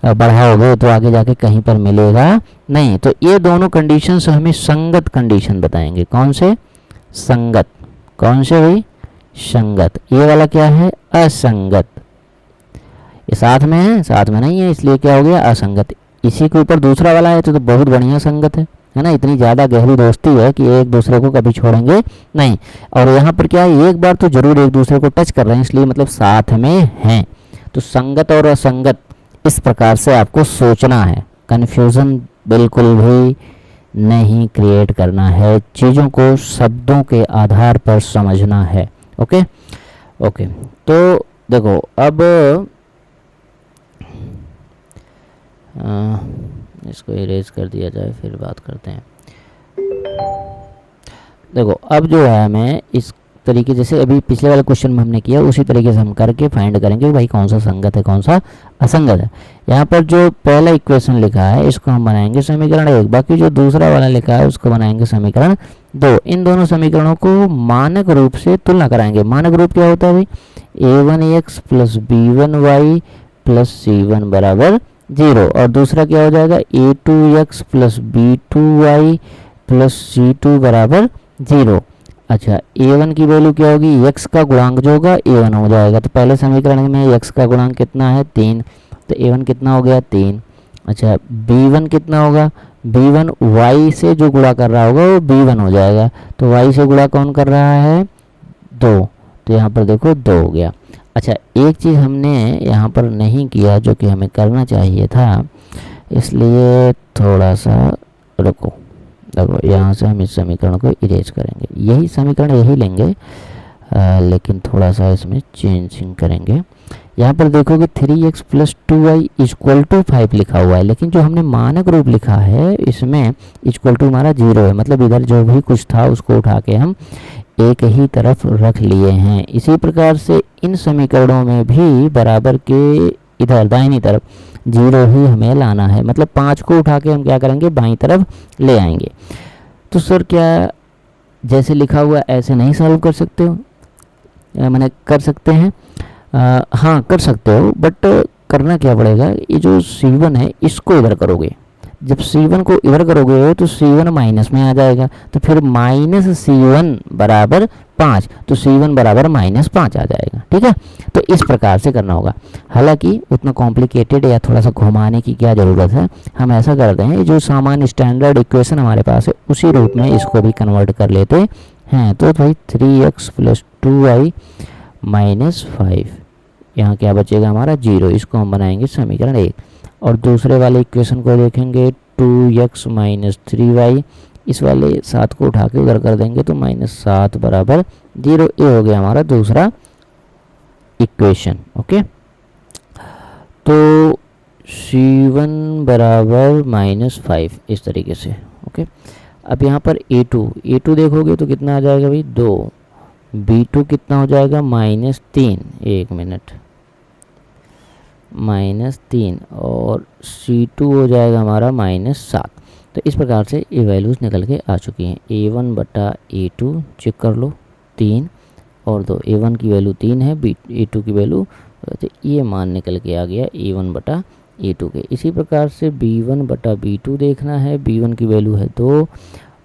बढ़ाओगे तो आगे जाके कहीं पर मिलेगा नहीं। तो ये दोनों कंडीशंस हमें संगत कंडीशन बताएंगे। कौन से? संगत। कौन से भाई? संगत। ये वाला क्या है? असंगत। ये साथ में है, साथ में नहीं है, इसलिए क्या हो गया? असंगत। इसी के ऊपर दूसरा वाला है तो बहुत बढ़िया संगत है ना। इतनी ज़्यादा गहरी दोस्ती है कि एक दूसरे को कभी छोड़ेंगे नहीं। और यहाँ पर क्या है? एक बार तो जरूर एक दूसरे को टच कर रहे हैं, इसलिए मतलब साथ में हैं। तो संगत और असंगत इस प्रकार से आपको सोचना है। कन्फ्यूज़न बिल्कुल भी नहीं क्रिएट करना है, चीज़ों को शब्दों के आधार पर समझना है। ओके ओके, तो देखो अब इसको इरेज कर दिया जाए, फिर बात करते हैं। देखो अब जो है हमें इस तरीके, जैसे अभी पिछले वाले क्वेश्चन में हमने किया उसी तरीके से हम करके फाइंड करेंगे भाई कौन सा संगत है कौन सा असंगत है। यहाँ पर जो पहला इक्वेशन लिखा है इसको हम बनाएंगे समीकरण 1, बाकी जो दूसरा वाला लिखा है उसको बनाएंगे समीकरण 2। इन दोनों समीकरणों को मानक रूप से तुलना कराएंगे। मानक रूप क्या होता है भाई, a1x plus b1y plus c1 बराबर 0, और दूसरा क्या हो जाएगा a2x plus b2y plus c2 बराबर 0। अच्छा, a1 की वैल्यू क्या होगी, x का गुणांक जो होगा a1 हो जाएगा। तो पहले समीकरण में x का गुणांक कितना है 3, तो a1 कितना हो गया 3। अच्छा, b1 कितना होगा, b1 y से जो गुणा कर रहा होगा वो b1 हो जाएगा। तो y से गुणा कौन कर रहा है 2, तो यहाँ पर देखो 2 हो गया। अच्छा, एक चीज़ हमने यहाँ पर नहीं किया जो कि हमें करना चाहिए था, इसलिए थोड़ा सा रुको। देखो यहाँ से हम इस समीकरण को इरेज करेंगे, यही समीकरण यही लेंगे लेकिन थोड़ा सा इसमें चेंजिंग करेंगे। यहाँ पर देखो कि 3x plus 2y equal to 5 लिखा हुआ है, लेकिन जो हमने मानक रूप लिखा है इसमें इक्वल टू हमारा 0 है, मतलब इधर जो भी कुछ था उसको उठा के हम एक ही तरफ रख लिए हैं। इसी प्रकार से इन समीकरणों में भी बराबर के इधर दाहिनी तरफ 0 ही हमें लाना है, मतलब 5 को उठा के हम क्या करेंगे बाईं तरफ ले आएंगे। तो सर क्या जैसे लिखा हुआ ऐसे नहीं सॉल्व कर सकते हो, मैंने कर सकते हैं हाँ कर सकते हो, बट करना क्या पड़ेगा, ये जो C1 है इसको इधर करोगे। जब C1 को इधर करोगे तो C1 माइनस में आ जाएगा, तो फिर माइनस C1 बराबर 5, तो C1 बराबर -5 आ जाएगा। ठीक है, तो इस प्रकार से करना होगा। हालांकि उतना कॉम्प्लिकेटेड या थोड़ा सा घुमाने की क्या ज़रूरत है, हम ऐसा करते हैं जो सामान्य स्टैंडर्ड इक्वेशन हमारे पास है उसी रूप में इसको भी कन्वर्ट कर लेते हैं। तो भाई 3x प्लस 2y माइनस 5, यहाँ क्या बचेगा हमारा 0, इसको हम बनाएंगे समीकरण 1। और दूसरे वाले इक्वेशन को देखेंगे 2x माइनस 3y, इस वाले 7 को उठा के उधर कर देंगे तो -7 बराबर 0, ये हो गया हमारा दूसरा इक्वेशन। ओके, तो C1 बराबर -5 इस तरीके से। ओके, अब यहाँ पर A2 देखोगे तो कितना आ जाएगा भाई 2, B2 कितना हो जाएगा -3, एक मिनट -3, और C2 हो जाएगा हमारा -7। तो इस प्रकार से ये वैल्यूज़ निकल के आ चुकी हैं। A1 बटा A2 चेक कर लो 3 और 2, A1 की वैल्यू 3 है, A2 की वैल्यू, तो ये मान निकल के आ गया A1 बटा A2 के। इसी प्रकार से B1 बटा B2 देखना है, B1 की वैल्यू है 2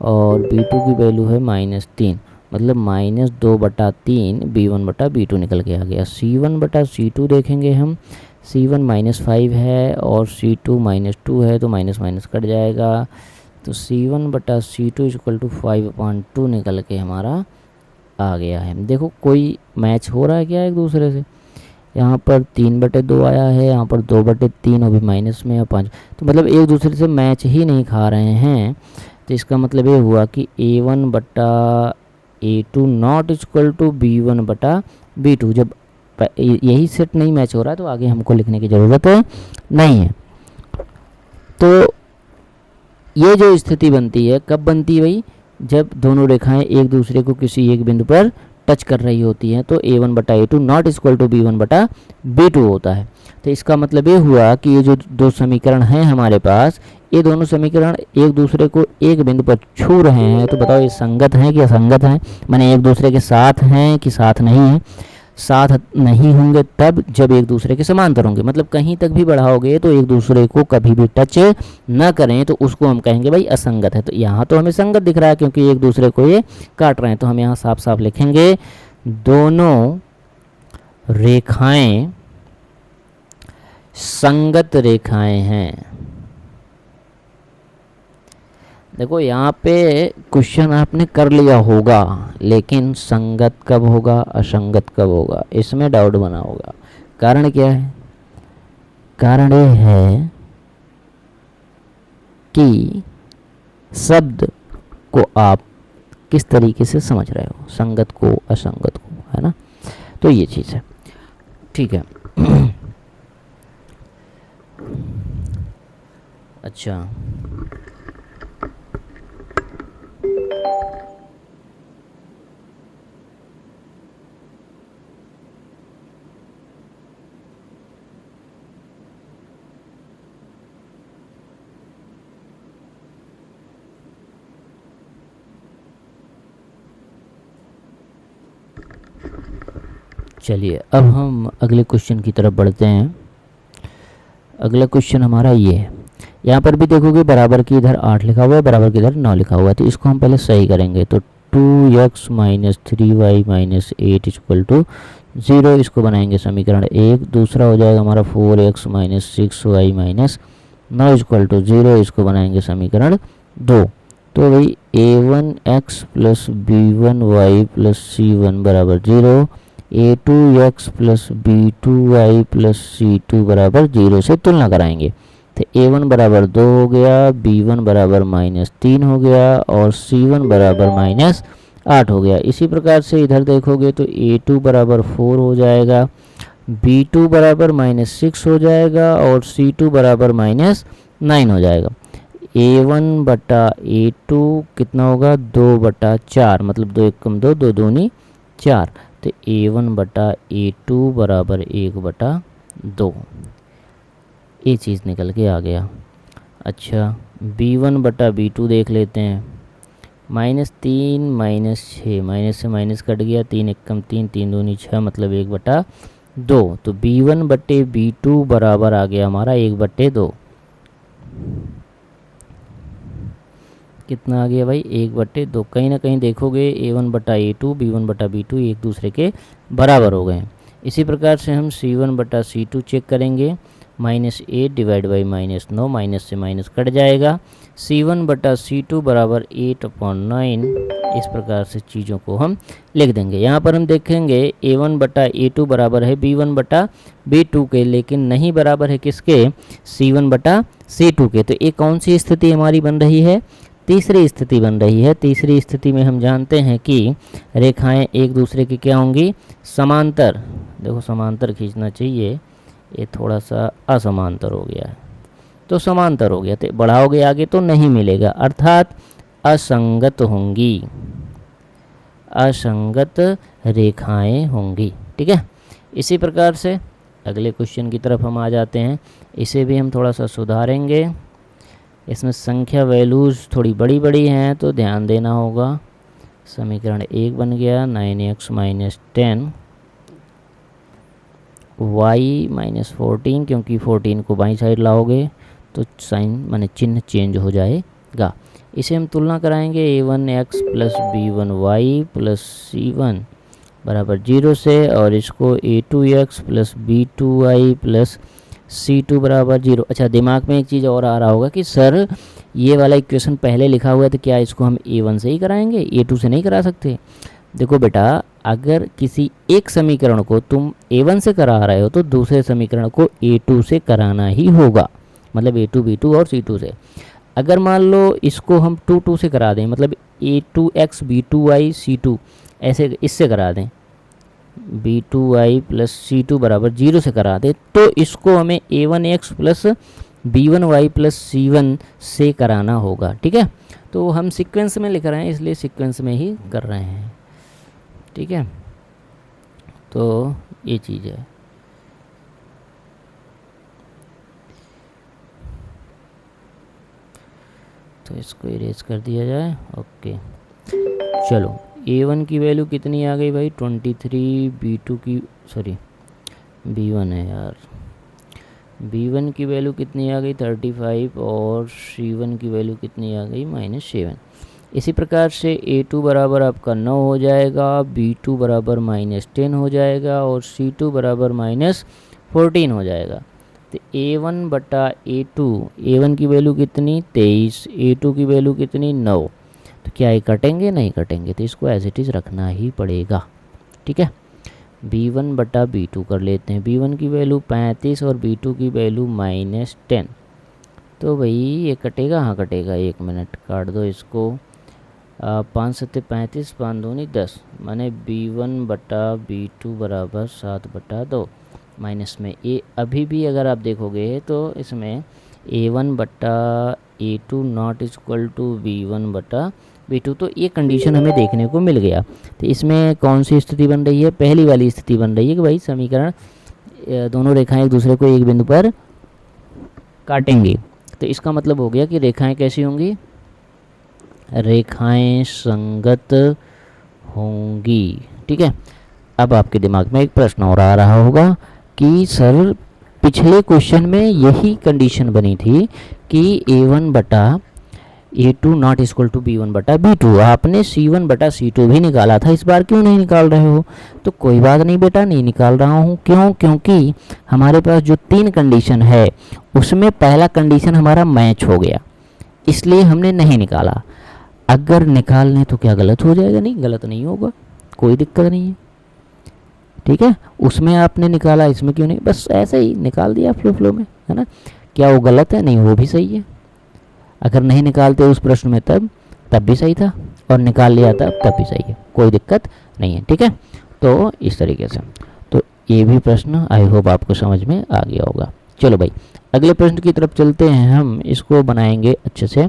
और B2 की वैल्यू है -3, मतलब -2 बटा 3 B1 बटा B2 निकल के आ गया। C1 बटा C2 देखेंगे हम, C1 -5 है और C2 -2 है, तो माइनस माइनस कट जाएगा, तो C1 बटा C2 इक्वल टू 5/2 निकल के हमारा आ गया है। देखो कोई मैच हो रहा है क्या एक दूसरे से, यहाँ पर 3/2 आया है, यहाँ पर 2/3 और भी माइनस में, और 5, तो मतलब एक दूसरे से मैच ही नहीं खा रहे हैं। तो इसका मतलब ये हुआ कि A1 बटा A2 not equal to B1 बटा B2। जब यही सेट नहीं मैच हो रहा है तो आगे हमको लिखने की ज़रूरत नहीं है। तो ये जो स्थिति बनती है कब बनती है भाई, जब दोनों रेखाएं एक दूसरे को किसी एक बिंदु पर टच कर रही होती हैं, तो A1 बटा A2 not equal to B1 बटा B2 होता है। तो इसका मतलब ये हुआ कि ये जो दो समीकरण हैं हमारे पास, ये दोनों समीकरण एक दूसरे को एक बिंदु पर छू रहे हैं, तो बताओ ये संगत हैं कि असंगत हैं, माने एक दूसरे के साथ हैं कि साथ नहीं हैं। साथ नहीं होंगे तब जब एक दूसरे के समांतर होंगे, मतलब कहीं तक भी बढ़ाओगे तो एक दूसरे को कभी भी टच न करें, तो उसको हम कहेंगे भाई असंगत है। तो यहाँ तो हमें संगत दिख रहा है क्योंकि एक दूसरे को ये काट रहे हैं, तो हम यहाँ साफ साफ लिखेंगे दोनों रेखाएं संगत रेखाएं हैं। देखो यहाँ पे क्वेश्चन आपने कर लिया होगा, लेकिन संगत कब होगा असंगत कब होगा इसमें डाउट बना होगा। कारण क्या है, कारण ये है कि शब्द को आप किस तरीके से समझ रहे हो, संगत को, असंगत को, है ना। तो ये चीज़ है, ठीक है। अच्छा, चलिए अब हम अगले क्वेश्चन की तरफ बढ़ते हैं। अगला क्वेश्चन हमारा ये है, यहाँ पर भी देखोगे बराबर की इधर 8 लिखा हुआ है, बराबर की इधर 9 लिखा हुआ है, तो इसको हम पहले सही करेंगे। तो 2x minus 3y minus 8 equal to 0, इसको बनाएंगे समीकरण 1। दूसरा हो जाएगा हमारा 4x minus 6y minus 9 equal to 0, इसको बनाएंगे समीकरण 2। तो भाई a1x plus b1y plus c1 बराबर 0, a2x plus b2y plus c2 बराबर 0 से तुलना कराएंगे। तो a1 बराबर 2 हो गया, b1 बराबर माइनस 3 हो गया और c1 बराबर माइनस 8 हो गया। इसी प्रकार से इधर देखोगे तो a2 बराबर 4 हो जाएगा, b2 बराबर माइनस 6 हो जाएगा और c2 बराबर माइनस 9 हो जाएगा। a1 बटा a2 कितना होगा, 2/4, मतलब 2 1 कम 2, 2 दूनी 4। तो a1 बटा a2 बराबर 1/2, ये चीज़ निकल के आ गया। अच्छा, b1 बटा b2 देख लेते हैं। -3 -6, माइनस से माइनस कट गया, 3 1 कम 3, 3 दूनी 6, मतलब 1/2। तो b1 बटे b2 बराबर आ गया हमारा 1/2। कितना आ गया भाई, 1/2। कहीं ना कहीं देखोगे a1 बटा a2, b1 बटा b2 एक दूसरे के बराबर हो गए। इसी प्रकार से हम c1 बटा c2 चेक करेंगे। -8 डिवाइड बाई -9, माइनस से माइनस कट जाएगा। c1 बटा c2 बराबर 8/9। इस प्रकार से चीज़ों को हम लिख देंगे। यहाँ पर हम देखेंगे a1 बटा a2 बराबर है b1 बटा b2 के, लेकिन नहीं बराबर है किसके, c1 बटा c2 के। तो ये कौन सी स्थिति हमारी बन रही है, तीसरी स्थिति बन रही है। तीसरी स्थिति में हम जानते हैं कि रेखाएं एक दूसरे की क्या होंगी, समांतर। देखो समांतर खींचना चाहिए, ये थोड़ा सा असमांतर हो गया है, तो समांतर हो गया। तो बढ़ाओगे आगे तो नहीं मिलेगा, अर्थात असंगत होंगी, असंगत रेखाएं होंगी, ठीक है। इसी प्रकार से अगले क्वेश्चन की तरफ हम आ जाते हैं। इसे भी हम थोड़ा सा सुधारेंगे। इसमें संख्या वैल्यूज़ थोड़ी बड़ी बड़ी हैं तो ध्यान देना होगा। समीकरण 1 बन गया 9x माइनस 10 y माइनस 14, क्योंकि 14 को बाईं साइड लाओगे तो साइन माने चिन्ह चेंज हो जाएगा। इसे हम तुलना कराएंगे a1x plus b1y plus c1 बराबर 0 से, और इसको a2x plus b2y plus c2 बराबर 0। अच्छा, दिमाग में एक चीज़ और आ रहा होगा कि सर ये वाला इक्वेशन पहले लिखा हुआ है तो क्या इसको हम a1 से ही कराएंगे, a2 से नहीं करा सकते। देखो बेटा, अगर किसी एक समीकरण को तुम a1 से करा रहे हो तो दूसरे समीकरण को a2 से कराना ही होगा, मतलब a2 b2 और c2 से। अगर मान लो इसको हम 2 2 से करा दें, मतलब a2x b2y c2 ऐसे इससे करा दें, b2y प्लस c2 बराबर 0 से करा दे, तो इसको हमें a1x plus b1y plus c1 से कराना होगा, ठीक है। तो हम सीक्वेंस में लिख रहे हैं, इसलिए सीक्वेंस में ही कर रहे हैं, ठीक है। तो ये चीज़ है। तो इसको इरेज कर दिया जाए, ओके। चलो, a1 की वैल्यू कितनी आ गई भाई, 23, b2 की सॉरी b1 है यार, b1 की वैल्यू कितनी आ गई 35, और c1 की वैल्यू कितनी आ गई -7। इसी प्रकार से a2 बराबर आपका 9 हो जाएगा, b2 बराबर -10 हो जाएगा और c2 बराबर -14 हो जाएगा। तो a1 बटा a2, a1 की वैल्यू कितनी 23, a2 की वैल्यू कितनी 9। तो क्या ये कटेंगे, नहीं कटेंगे, तो इसको एज इट इज़ रखना ही पड़ेगा, ठीक है। b1 बटा b2 कर लेते हैं। b1 की वैल्यू 35 और b2 की वैल्यू -10, तो भाई ये कटेगा, हाँ कटेगा, 1 मिनट काट दो इसको। 5 सत्ते 35, 5 दूनी 10, माने B1/B2 बराबर 7/2 माइनस में ए। अभी भी अगर आप देखोगे तो इसमें A1/A2 not equal to B1/B2, तो ये कंडीशन हमें देखने को मिल गया। तो इसमें कौन सी स्थिति बन रही है? पहली वाली स्थिति बन रही है कि भाई समीकरण दोनों रेखाएं एक दूसरे को एक बिंदु पर काटेंगी। तो इसका मतलब हो गया कि रेखाएं कैसी होंगी? रेखाएं संगत होंगी। ठीक है। अब आपके दिमाग में एक प्रश्न और आ रहा होगा कि सर पिछले क्वेश्चन में यही कंडीशन बनी थी कि A1/A2 not equal to B1/B2, आपने C1/C2 भी निकाला था, इस बार क्यों नहीं निकाल रहे हो? तो कोई बात नहीं बेटा, नहीं निकाल रहा हूँ। क्यों? क्योंकि हमारे पास जो 3 कंडीशन है उसमें पहला कंडीशन हमारा मैच हो गया, इसलिए हमने नहीं निकाला। अगर निकाल लें तो क्या गलत हो जाएगा? नहीं, गलत नहीं होगा, कोई दिक्कत नहीं है। ठीक है, उसमें आपने निकाला, इसमें क्यों नहीं? बस ऐसे ही निकाल दिया फ्लो में, है ना। क्या वो गलत है? नहीं, वो भी सही है। अगर नहीं निकालते उस प्रश्न में तब भी सही था, और निकाल लिया तब भी सही है, कोई दिक्कत नहीं है। ठीक है, तो इस तरीके से तो ये भी प्रश्न आई होप आपको समझ में आ गया होगा। चलो भाई अगले प्रश्न की तरफ चलते हैं। हम इसको बनाएंगे अच्छे से।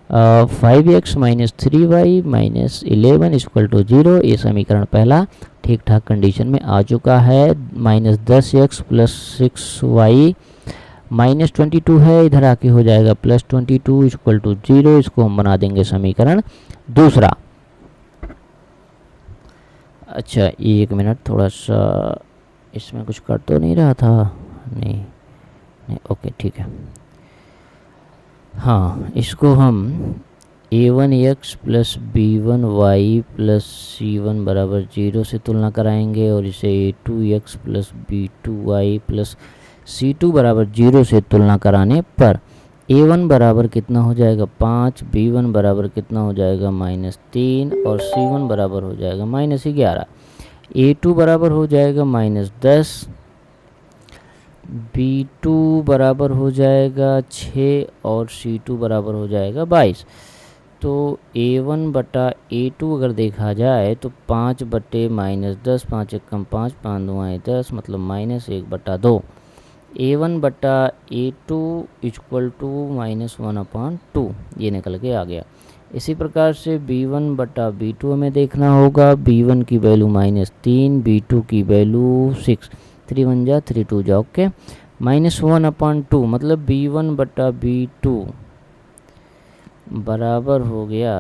5x minus 3y minus 11 equal to 0, ये समीकरण पहला ठीक ठाक कंडीशन में आ चुका है। Minus 10x plus 6y minus 22 है, इधर आके हो जाएगा प्लस 22 इक्वल टू 0, इसको हम बना देंगे समीकरण दूसरा। अच्छा 1 मिनट, थोड़ा सा इसमें कुछ कर तो नहीं रहा था? नहीं, ओके ठीक है। हाँ, इसको हम A1x plus B1y plus C1 बराबर 0 से तुलना कराएंगे, और इसे A2x plus B2y plus C2 बराबर 0 से तुलना कराने पर A1 बराबर कितना हो जाएगा? 5, B1 बराबर कितना हो जाएगा? -3, और C1 बराबर हो जाएगा -11। A2 बराबर हो जाएगा -10, B2 बराबर हो जाएगा 6, और C2 बराबर हो जाएगा 22। तो A1/A2 अगर देखा जाए तो 5/-10, 5 एकम 5, 5 दुआएँ 10, मतलब -1/2। A1/A2 इक्वल टू -1/2, ये निकल के आ गया। इसी प्रकार से B1/B2 हमें देखना होगा। B1 की वैल्यू -3, B2 की वैल्यू 6, 3 1 जा 3 2 जा, ओके। -1/2 मतलब B1/B2 बराबर हो गया,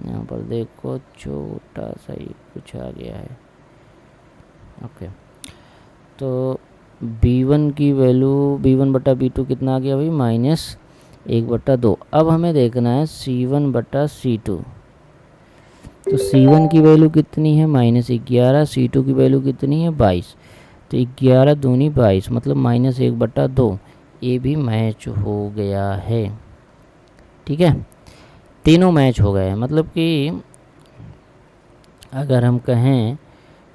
यहाँ पर देखो छोटा सा ही कुछ आ गया है, ओके। तो B1 की वैल्यू B1/B2 कितना आ गया भाई? -1/2। अब हमें देखना है C1/C2। तो C1 की वैल्यू कितनी है? -11। C2 की वैल्यू कितनी है? 22। तो 11 दूनी 22, मतलब -1/2। ये भी मैच हो गया है। ठीक है, तीनों मैच हो गए। मतलब कि अगर हम कहें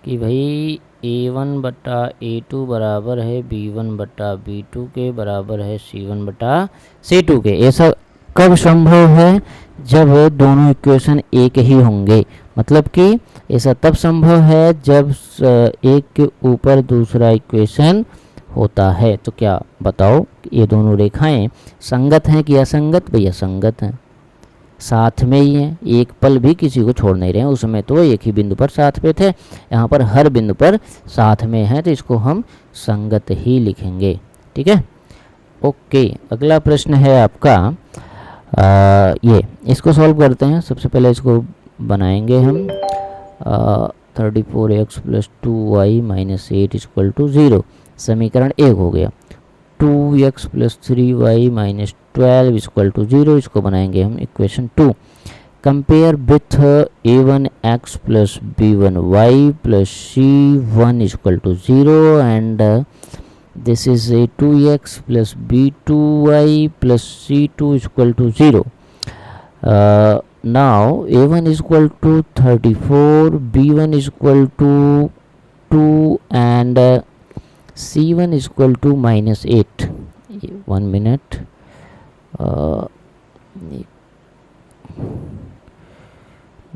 कि भाई A1/A2 बराबर है B1/B2 के, बराबर है C1/C2 के, ऐसा कब संभव है? जब दोनों इक्वेशन एक ही होंगे। मतलब कि ऐसा तब संभव है जब एक के ऊपर दूसरा इक्वेशन होता है। तो क्या बताओ, ये दोनों रेखाएं संगत हैं कि असंगत? भैया संगत हैं, साथ में ही हैं, एक पल भी किसी को छोड़ नहीं रहे हैं। उसमें तो एक ही बिंदु पर साथ पे थे, यहाँ पर हर बिंदु पर साथ में हैं, तो इसको हम संगत ही लिखेंगे। ठीक है, ओके। अगला प्रश्न है आपका ये, इसको सॉल्व करते हैं। सबसे पहले इसको बनाएंगे हम। 34x plus 2y minus 8 equal to 0, समीकरण 1 हो गया। 2x plus 3y minus 12 equal to 0, इसको बनाएंगे हम equation 2। Compare with A1x plus B1y plus C1 equal to 0 and this is a 2x plus b2y plus c2 is equal to 0. Now a1 is equal to 34, b1 is equal to 2 and c1 is equal to -8. 1 minute,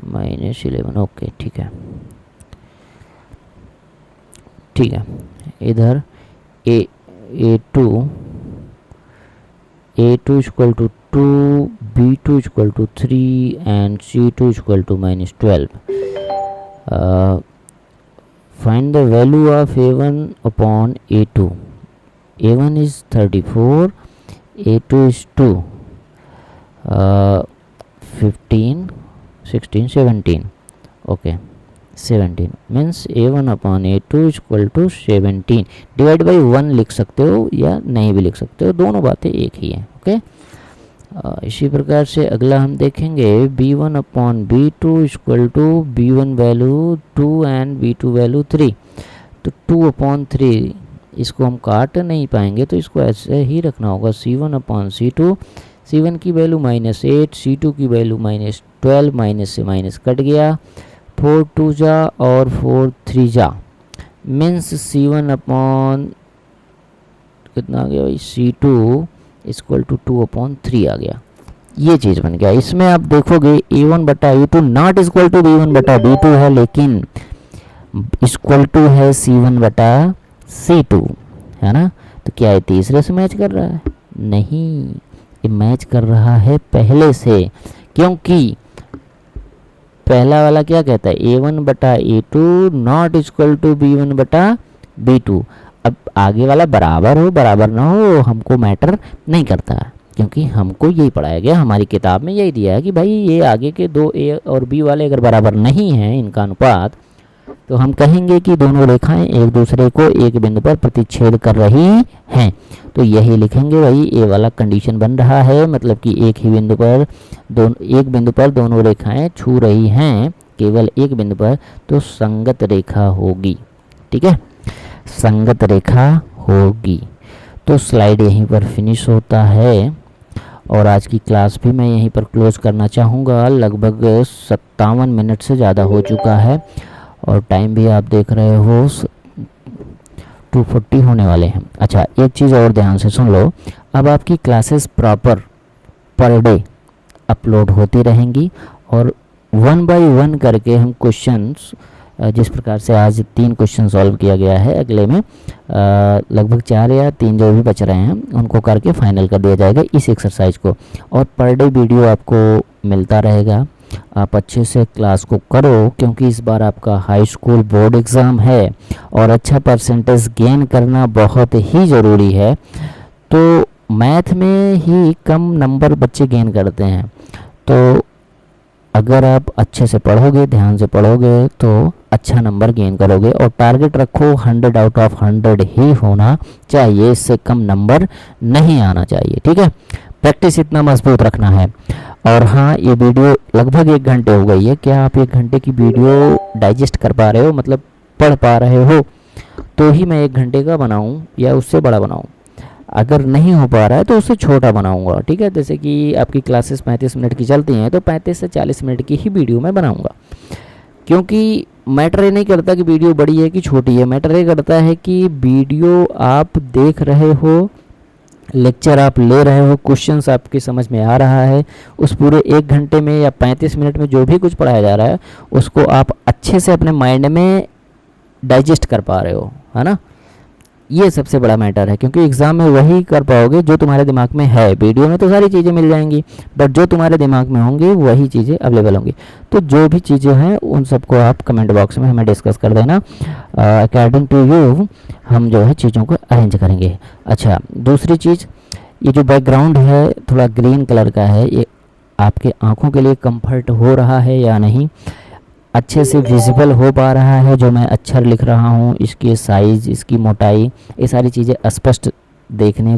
-11, okay ठीक है ठीक है। इधर A2 equal to 2, B2 equal to 3 and C2 equal to -12। Find the value of A1 upon A2। A1 is 34, A2 is 2, 15, 16, 17, okay 17 means A1 upon A2 equal to 17। Divide by 1 लिख सकते हो या नहीं भी लिख सकते हो, दोनों बातें एक ही हैं। ओके इसी प्रकार से अगला हम देखेंगे B1 upon B2 equal to B1 value 2 and B2 value 3। तो 2 अपॉन 3 इसको हम काट नहीं पाएंगे, तो इसको ऐसे ही रखना होगा C1 अपॉन C2। C1 की वैल्यू -8, C2 की वैल्यू -12, माइनस से माइनस कट गया, 4 2 जा और 4 3 जा, मीन्स C1 अपॉन कितना आ गया भाई, C2 इक्वल टू 2 अपॉन 3 आ गया। ये चीज़ बन गया। इसमें आप देखोगे A1 बटा A2 not equal to B1 बटा B2 है, लेकिन इक्वल टू है C1 बटा C2, है ना। तो क्या ये तीसरे से मैच कर रहा है? नहीं, ये मैच कर रहा है पहले से, क्योंकि पहला वाला क्या कहता है, A1 बटा A2 not equal to B1 बटा B2। अब आगे वाला बराबर हो बराबर ना हो हमको मैटर नहीं करता, क्योंकि हमको यही पढ़ाया गया, हमारी किताब में यही दिया है कि भाई ये आगे के दो A और B वाले अगर बराबर नहीं हैं इनका अनुपात, तो हम कहेंगे कि दोनों रेखाएं एक दूसरे को एक बिंदु पर प्रतिच्छेद कर रही हैं। तो यही लिखेंगे भाई, ए वाला कंडीशन बन रहा है, मतलब कि एक बिंदु पर दोनों रेखाएं छू रही हैं केवल एक बिंदु पर, तो संगत रेखा होगी। ठीक है, संगत रेखा होगी। तो स्लाइड यहीं पर फिनिश होता है और आज की क्लास भी मैं यहीं पर क्लोज करना चाहूँगा। लगभग 57 मिनट से ज़्यादा हो चुका है और टाइम भी आप देख रहे हो 2:40 होने वाले हैं। अच्छा, एक चीज़ और ध्यान से सुन लो, अब आपकी classes proper per day upload होती रहेंगी और 1 बाय 1 करके हम क्वेश्चंस, जिस प्रकार से आज 3 क्वेश्चन सॉल्व किया गया है, अगले में लगभग 4 या 3 जो भी बच रहे हैं उनको करके फाइनल कर दिया जाएगा इस एक्सरसाइज को। और पर डे वीडियो आपको मिलता रहेगा। आप अच्छे से क्लास को करो, क्योंकि इस बार आपका हाई स्कूल बोर्ड एग्ज़ाम है और अच्छा परसेंटेज गेन करना बहुत ही ज़रूरी है। तो मैथ में ही कम नंबर बच्चे गेन करते हैं, तो अगर आप अच्छे से पढ़ोगे, ध्यान से पढ़ोगे, तो अच्छा नंबर गेन करोगे। और टारगेट रखो 100 आउट ऑफ 100 ही होना चाहिए, इससे कम नंबर नहीं आना चाहिए। ठीक है, प्रैक्टिस इतना मजबूत रखना है। और हाँ, ये वीडियो लगभग 1 घंटे हो गई है। क्या आप 1 घंटे की वीडियो डाइजेस्ट कर पा रहे हो, मतलब पढ़ पा रहे हो, तो ही मैं 1 घंटे का बनाऊं या उससे बड़ा बनाऊं। अगर नहीं हो पा रहा है तो उससे छोटा बनाऊंगा। ठीक है, जैसे कि आपकी क्लासेस 35 मिनट की चलती हैं, तो 35 से 40 मिनट की ही वीडियो मैं बनाऊंगा। क्योंकि मैटर ये नहीं करता कि वीडियो बड़ी है कि छोटी है, मैटर ये करता है कि वीडियो आप देख रहे हो, लेक्चर आप ले रहे हो, क्वेश्चंस आपकी समझ में आ रहा है, उस पूरे 1 घंटे में या 35 मिनट में जो भी कुछ पढ़ाया जा रहा है उसको आप अच्छे से अपने माइंड में डाइजेस्ट कर पा रहे हो, है ना। ये सबसे बड़ा मैटर है, क्योंकि एग्ज़ाम में वही कर पाओगे जो तुम्हारे दिमाग में है। वीडियो में तो सारी चीज़ें मिल जाएंगी, बट जो तुम्हारे दिमाग में होंगी वही चीज़ें अवेलेबल होंगी। तो जो भी चीज़ें हैं उन सबको आप कमेंट बॉक्स में हमें डिस्कस कर देना। अकॉर्डिंग टू यू हम जो है चीज़ों को अरेंज करेंगे। अच्छा, दूसरी चीज़, ये जो बैकग्राउंड है थोड़ा ग्रीन कलर का है, ये आपके आँखों के लिए कम्फर्ट हो रहा है या नहीं, अच्छे से विजिबल हो पा रहा है जो मैं अक्षर लिख रहा हूँ, इसकी साइज़, इसकी मोटाई, ये सारी चीज़ें स्पष्ट देखने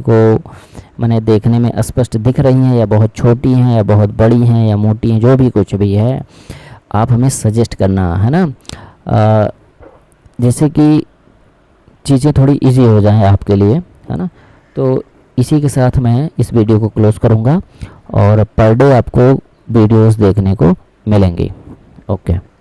में स्पष्ट दिख रही हैं, या बहुत छोटी हैं या बहुत बड़ी हैं या मोटी हैं, जो भी कुछ भी है आप हमें सजेस्ट करना, है ना। जैसे कि चीज़ें थोड़ी इजी हो जाएं आपके लिए, है ना। तो इसी के साथ मैं इस वीडियो को क्लोज़ करूँगा और पर डे आपको वीडियोस देखने को मिलेंगी। ओके।